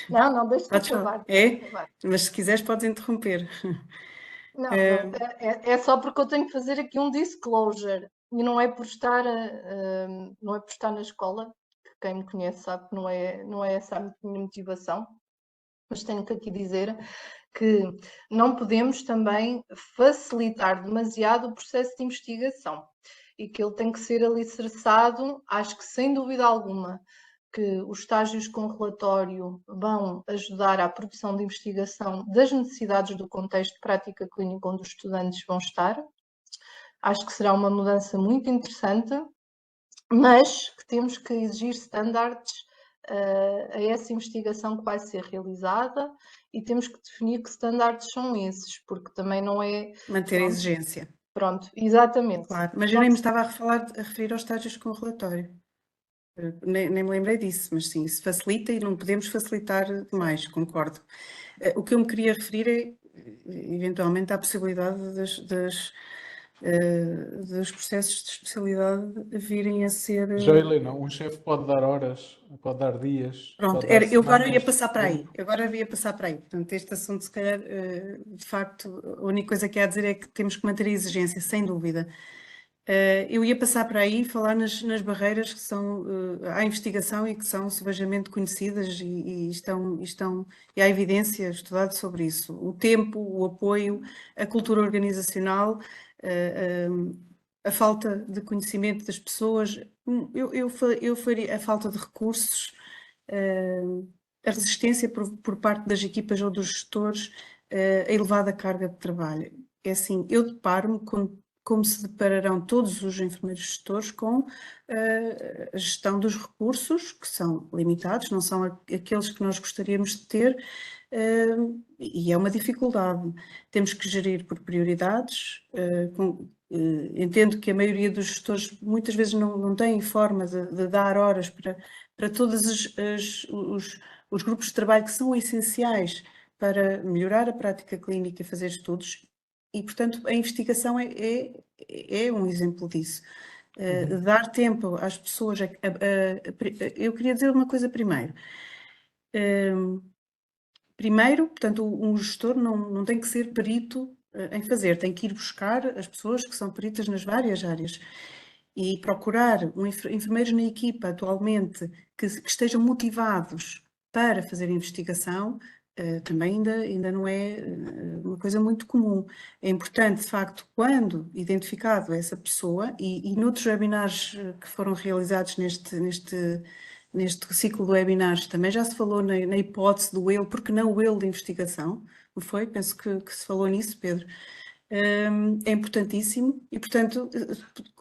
Não, deixa-me acabar. Mas se quiseres podes interromper. Não, é só porque eu tenho que fazer aqui um disclosure, e não é por estar na escola, que quem me conhece sabe que não é essa a minha motivação, mas tenho que aqui dizer que não podemos também facilitar demasiado o processo de investigação. e que ele tem que ser alicerçado, acho que sem dúvida alguma, que os estágios com relatório vão ajudar à produção de investigação das necessidades do contexto de prática clínica onde os estudantes vão estar. Acho que será uma mudança muito interessante, mas que temos que exigir standards a essa investigação que vai ser realizada e temos que definir que standards são esses, porque também não é... Manter a exigência. Pronto, exatamente. Claro, mas eu nem me estava a referir aos estágios com relatório. Nem me lembrei disso, mas sim, isso facilita e não podemos facilitar demais, concordo. O que eu me queria referir é, eventualmente, à possibilidade dos processos de especialidade virem a ser... Já, Helena, um chefe pode dar horas, pode dar dias, Pronto, pode dar eu agora ia semanas, passar para aí. tempo. Agora ia passar para aí. Portanto, este assunto, se calhar, de facto, a única coisa que há a dizer é que temos que manter a exigência, sem dúvida. Eu ia passar para aí e falar nas barreiras que são à investigação e que são subejamente conhecidas e há evidência estudada sobre isso. O tempo, o apoio, a cultura organizacional, a falta de conhecimento das pessoas, eu faria a falta de recursos, a resistência por parte das equipas ou dos gestores, a elevada carga de trabalho. É assim, eu deparo-me com como se depararão todos os enfermeiros gestores com a gestão dos recursos, que são limitados, não são aqueles que nós gostaríamos de ter, e é uma dificuldade. Temos que gerir por prioridades. Entendo que a maioria dos gestores muitas vezes não têm forma de dar horas para todos os grupos de trabalho que são essenciais para melhorar a prática clínica e fazer estudos. E, portanto, a investigação é um exemplo disso. Dar tempo às pessoas... eu queria dizer uma coisa primeiro. Primeiro, portanto, um gestor não tem que ser perito em fazer, tem que ir buscar as pessoas que são peritas nas várias áreas e procurar enfermeiros na equipa atualmente que estejam motivados para fazer investigação. Também ainda não é uma coisa muito comum. É importante, de facto, quando identificado essa pessoa, e noutros webinars que foram realizados neste ciclo de webinars, também já se falou na hipótese do ele, porque não o ele de investigação, não foi? Penso que se falou nisso, Pedro. É importantíssimo e, portanto,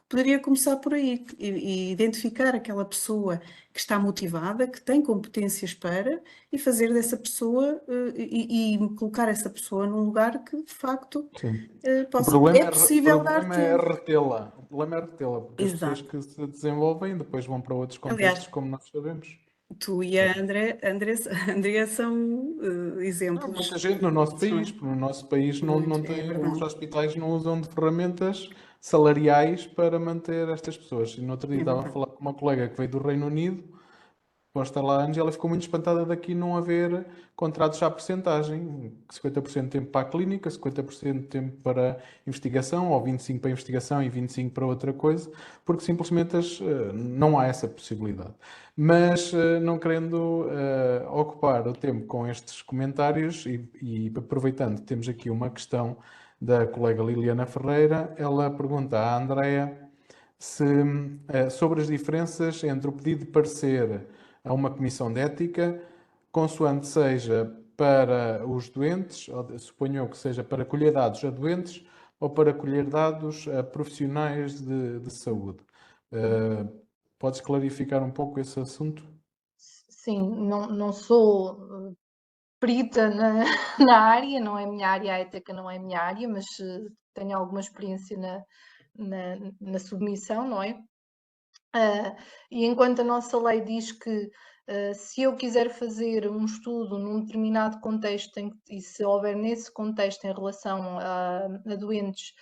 poderia começar por aí e identificar aquela pessoa que está motivada, que tem competências para, e fazer dessa pessoa e colocar essa pessoa num lugar que, de facto, é possível dar tempo. retê-la. O problema é retê-la, porque as pessoas Exato. que se desenvolvem depois vão para outros contextos, Aliás, como nós sabemos. Tu e a Andrea são exemplos. Muita gente no nosso país, porque no nosso país não É tem, verdade. os hospitais não usam de ferramentas salariais para manter estas pessoas. E no outro dia estava a falar com uma colega que veio do Reino Unido, posta lá anos, e ela ficou muito espantada daqui não haver contratos à percentagem, 50% de tempo para a clínica, 50% de tempo para investigação, ou 25% para investigação e 25% para outra coisa, porque simplesmente não há essa possibilidade. Mas não querendo ocupar o tempo com estes comentários e aproveitando, temos aqui uma questão da colega Liliana Ferreira, ela pergunta à Andrea sobre as diferenças entre o pedido de parecer a uma comissão de ética, consoante seja para os doentes, suponho que seja para colher dados a doentes ou para colher dados a profissionais de saúde. Podes clarificar um pouco esse assunto? Sim, não sou perita na área, não é minha área, a ética não é minha área, mas tenho alguma experiência na submissão, não é? E enquanto a nossa lei diz que se eu quiser fazer um estudo num determinado contexto e se houver nesse contexto em relação a doentes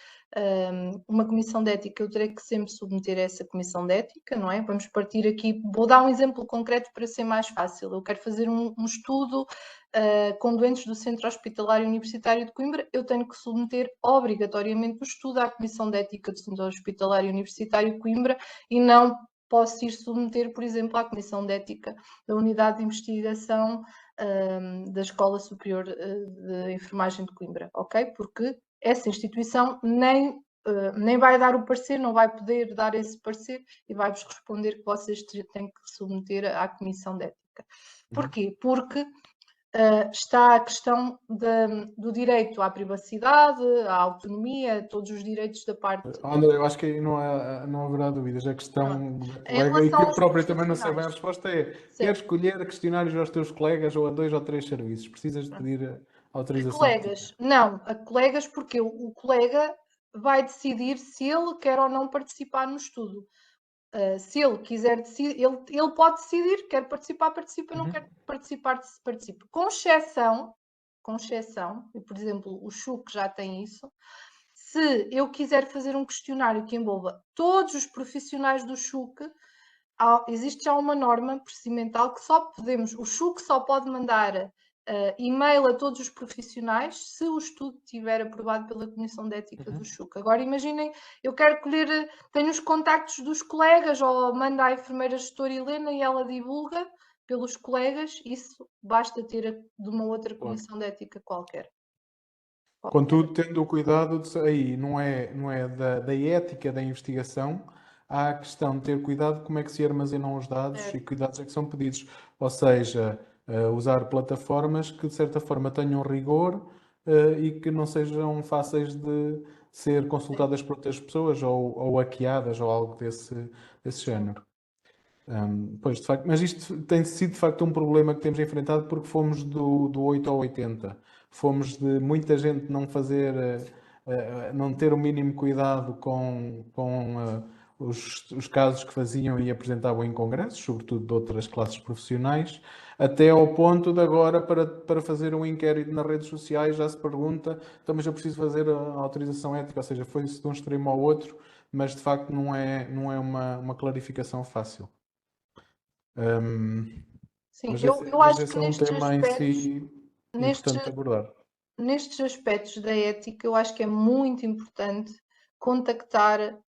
uma comissão de ética, eu terei que sempre submeter a essa comissão de ética, não é? Vamos partir aqui, vou dar um exemplo concreto para ser mais fácil. Eu quero fazer um estudo com doentes do Centro Hospitalar Universitário de Coimbra, eu tenho que submeter obrigatoriamente o estudo à Comissão de Ética do Centro Hospitalar Universitário de Coimbra e não posso ir submeter, por exemplo, à Comissão de Ética da Unidade de Investigação da Escola Superior de Enfermagem de Coimbra, ok? Porque essa instituição nem nem vai dar o parecer, não vai poder dar esse parecer e vai-vos responder que vocês têm que submeter à Comissão de Ética. Porquê? Porque está a questão do direito à privacidade, à autonomia, todos os direitos da parte. André, eu acho que aí não haverá dúvidas. A questão da colega, e que eu próprio também não sei bem a resposta é: queres escolher questionários aos teus colegas ou a 2 ou 3 serviços? Precisas de pedir autorização? Colegas, não, a colegas, porque o colega vai decidir se ele quer ou não participar no estudo. Se ele quiser decidir, ele pode decidir, quer participar, participa, não quer participar, participa. Com exceção, e por exemplo, o SHUC já tem isso, se eu quiser fazer um questionário que envolva todos os profissionais do SHUC, existe já uma norma procedimental que o SHUC só pode mandar e-mail a todos os profissionais se o estudo estiver aprovado pela Comissão de Ética do SHUC. Agora imaginem, eu quero colher, tenho os contactos dos colegas, ou manda à enfermeira gestora Helena e ela divulga pelos colegas, isso basta ter de uma outra Comissão de Ética qualquer. Contudo, tendo o cuidado de aí, não é da ética da investigação, há a questão de ter cuidado de como é que se armazenam os dados e que dados é que são pedidos. Ou seja, usar plataformas que de certa forma tenham rigor e que não sejam fáceis de ser consultadas por outras pessoas ou hackeadas ou algo desse género. Pois, de facto, mas isto tem sido de facto um problema que temos enfrentado porque fomos do 8 ao 80. Fomos de muita gente não fazer, não ter o mínimo cuidado com os casos que faziam e apresentavam em congressos, sobretudo de outras classes profissionais, até ao ponto de agora, para fazer um inquérito nas redes sociais, já se pergunta, então, mas eu preciso fazer a autorização ética, ou seja, foi-se de um extremo ao outro, mas de facto não é uma clarificação fácil. Sim, mas eu acho que esse é um tema em si importante abordar. Nestes aspectos da ética, eu acho que é muito importante contactar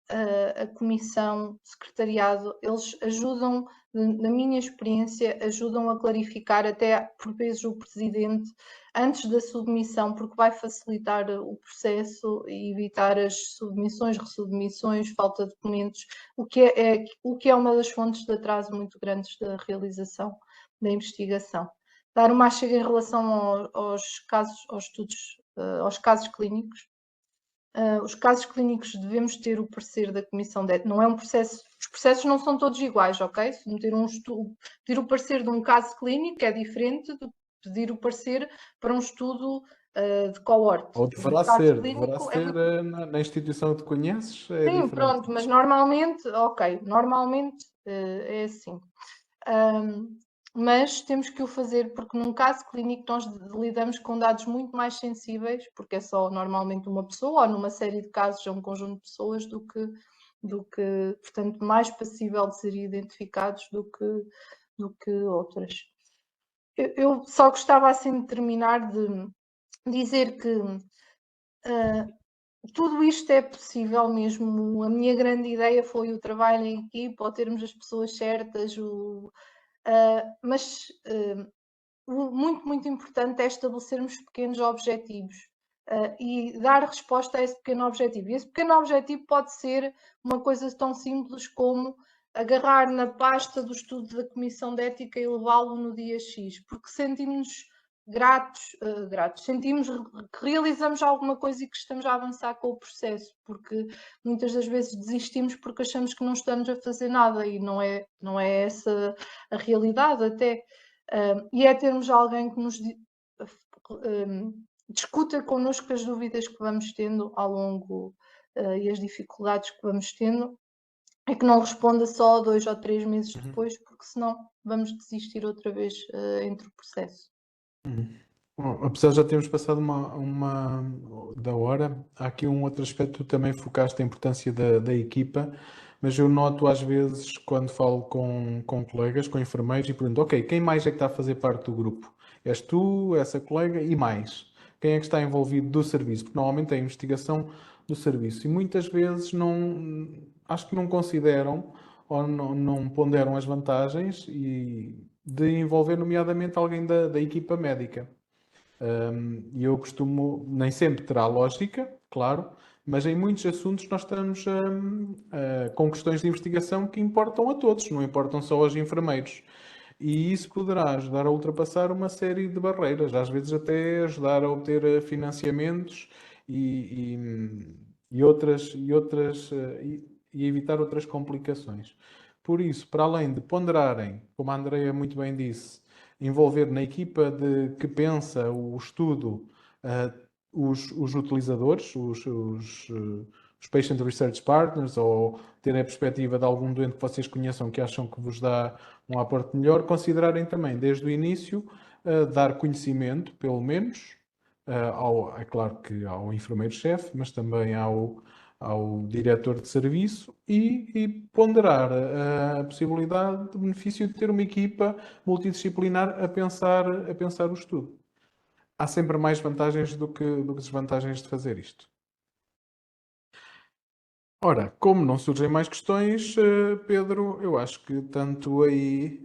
a comissão, secretariado. Eles ajudam, na minha experiência, ajudam a clarificar até por vezes o presidente antes da submissão, porque vai facilitar o processo e evitar as submissões, ressubmissões, falta de documentos, o que é uma das fontes de atraso muito grandes da realização da investigação. Dar uma chega em relação aos estudos, aos casos clínicos. Os casos clínicos devemos ter o parecer da Comissão de Ética. Não é um processo, os processos não são todos iguais, ok? Se meter pedir o parecer de um caso clínico é diferente de pedir o parecer para um estudo de coorte. Ou deverá ser na instituição que te conheces, é sim, diferente. Pronto, mas normalmente é assim. Mas temos que o fazer porque num caso clínico nós lidamos com dados muito mais sensíveis, porque é só normalmente uma pessoa, ou numa série de casos é um conjunto de pessoas, do que portanto, mais passível de ser identificados do que outras. Eu só gostava assim de terminar de dizer que tudo isto é possível mesmo. A minha grande ideia foi o trabalho em equipa, ou termos as pessoas certas, mas muito, muito importante é estabelecermos pequenos objetivos e dar resposta a esse pequeno objetivo. E esse pequeno objetivo pode ser uma coisa tão simples como agarrar na pasta do estudo da Comissão de Ética e levá-lo no dia X, porque sentimos-nos gratos, sentimos que realizamos alguma coisa e que estamos a avançar com o processo, porque muitas das vezes desistimos porque achamos que não estamos a fazer nada e não é essa a realidade até. E é termos alguém que nos discuta connosco as dúvidas que vamos tendo ao longo e as dificuldades que vamos tendo, e que não responda só 2 ou 3 meses depois, porque senão vamos desistir outra vez entre o processo. Bom, apesar de já termos passado uma da hora, há aqui um outro aspecto que tu também focaste, a importância da equipa, mas eu noto às vezes quando falo com colegas, com enfermeiros e pergunto, ok, quem mais é que está a fazer parte do grupo? És tu, essa colega e mais? Quem é que está envolvido do serviço? Porque normalmente é a investigação do serviço e muitas vezes acho que não consideram ou não ponderam as vantagens de envolver nomeadamente alguém da equipa médica. E eu costumo, nem sempre terá lógica, claro, Mas em muitos assuntos nós estamos com questões de investigação que importam a todos, não importam só aos enfermeiros. E isso poderá ajudar a ultrapassar uma série de barreiras, às vezes até ajudar a obter financiamentos e evitar outras complicações. Por isso, para além de ponderarem, como a Andrea muito bem disse, envolver na equipa que pensa o estudo os utilizadores, os Patient Research Partners, ou ter a perspectiva de algum doente que vocês conheçam que acham que vos dá um aporte melhor, considerarem também desde o início dar conhecimento, pelo menos, é claro que ao enfermeiro-chefe, mas também ao diretor de serviço e ponderar a possibilidade de benefício de ter uma equipa multidisciplinar a pensar o estudo. Há sempre mais vantagens do que desvantagens de fazer isto. Ora, como não surgem mais questões, Pedro, eu acho que tanto aí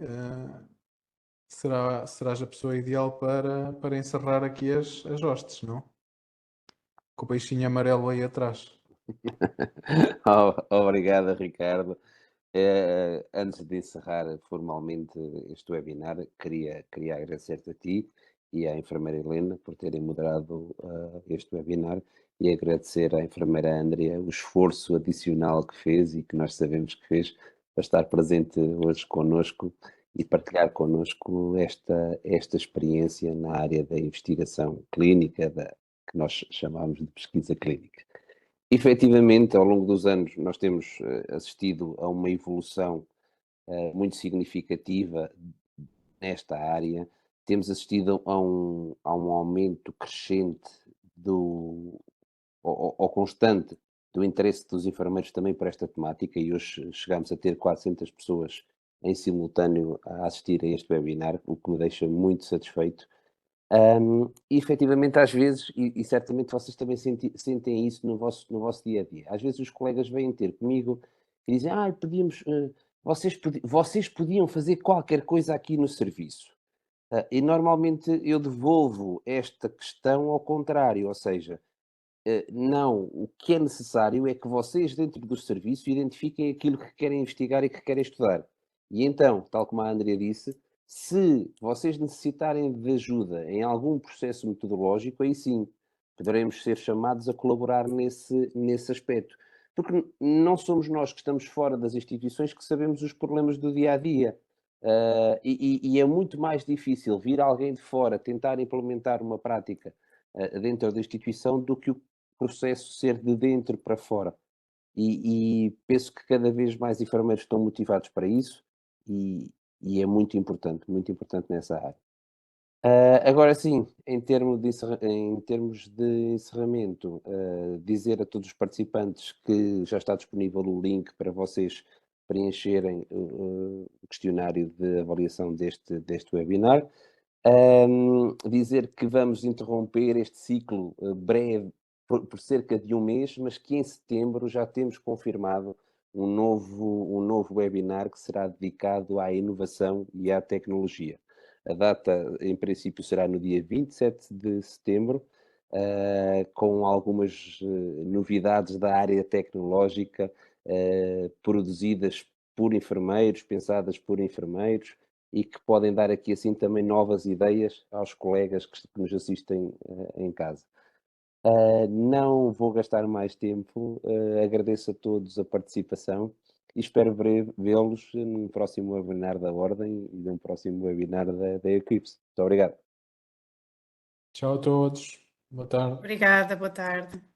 serás a pessoa ideal para encerrar aqui as hostes, não? Com o peixinho amarelo aí atrás. Obrigado, Ricardo. Antes de encerrar formalmente este webinar, queria agradecer-te a ti e à enfermeira Helena por terem moderado este webinar e agradecer à enfermeira Andrea o esforço adicional que fez e que nós sabemos que fez para estar presente hoje connosco e partilhar connosco esta experiência na área da investigação clínica, que nós chamamos de pesquisa clínica. Efetivamente, ao longo dos anos, nós temos assistido a uma evolução muito significativa nesta área. Temos assistido a um aumento crescente ou constante do interesse dos enfermeiros também por esta temática, e hoje chegamos a ter 400 pessoas em simultâneo a assistir a este webinar, o que me deixa muito satisfeito. E efetivamente, às vezes, e certamente vocês também sentem isso no vosso dia a dia, às vezes os colegas vêm ter comigo e dizem: vocês podiam fazer qualquer coisa aqui no serviço. E normalmente eu devolvo esta questão ao contrário, ou seja, não, o que é necessário é que vocês, dentro do serviço, identifiquem aquilo que querem investigar e que querem estudar. E então, tal como a Andrea disse, se vocês necessitarem de ajuda em algum processo metodológico, aí sim, poderemos ser chamados a colaborar nesse aspecto. Porque não somos nós que estamos fora das instituições que sabemos os problemas do dia-a-dia. E é muito mais difícil vir alguém de fora tentar implementar uma prática dentro da instituição do que o processo ser de dentro para fora. E penso que cada vez mais enfermeiros estão motivados para isso e é muito importante nessa área. Agora sim, em termos de encerramento, dizer a todos os participantes que já está disponível o link para vocês preencherem o questionário de avaliação deste webinar. Dizer que vamos interromper este ciclo breve por cerca de um mês, mas que em setembro já temos confirmado um novo webinar que será dedicado à inovação e à tecnologia. A data, em princípio, será no dia 27 de setembro, com algumas novidades da área tecnológica produzidas por enfermeiros, pensadas por enfermeiros, e que podem dar aqui assim também novas ideias aos colegas que nos assistem em casa. Não vou gastar mais tempo, agradeço a todos a participação e espero vê-los no próximo webinar da Ordem e num próximo webinar da Equips. Muito obrigado. Tchau a todos. Boa tarde. Obrigada, boa tarde.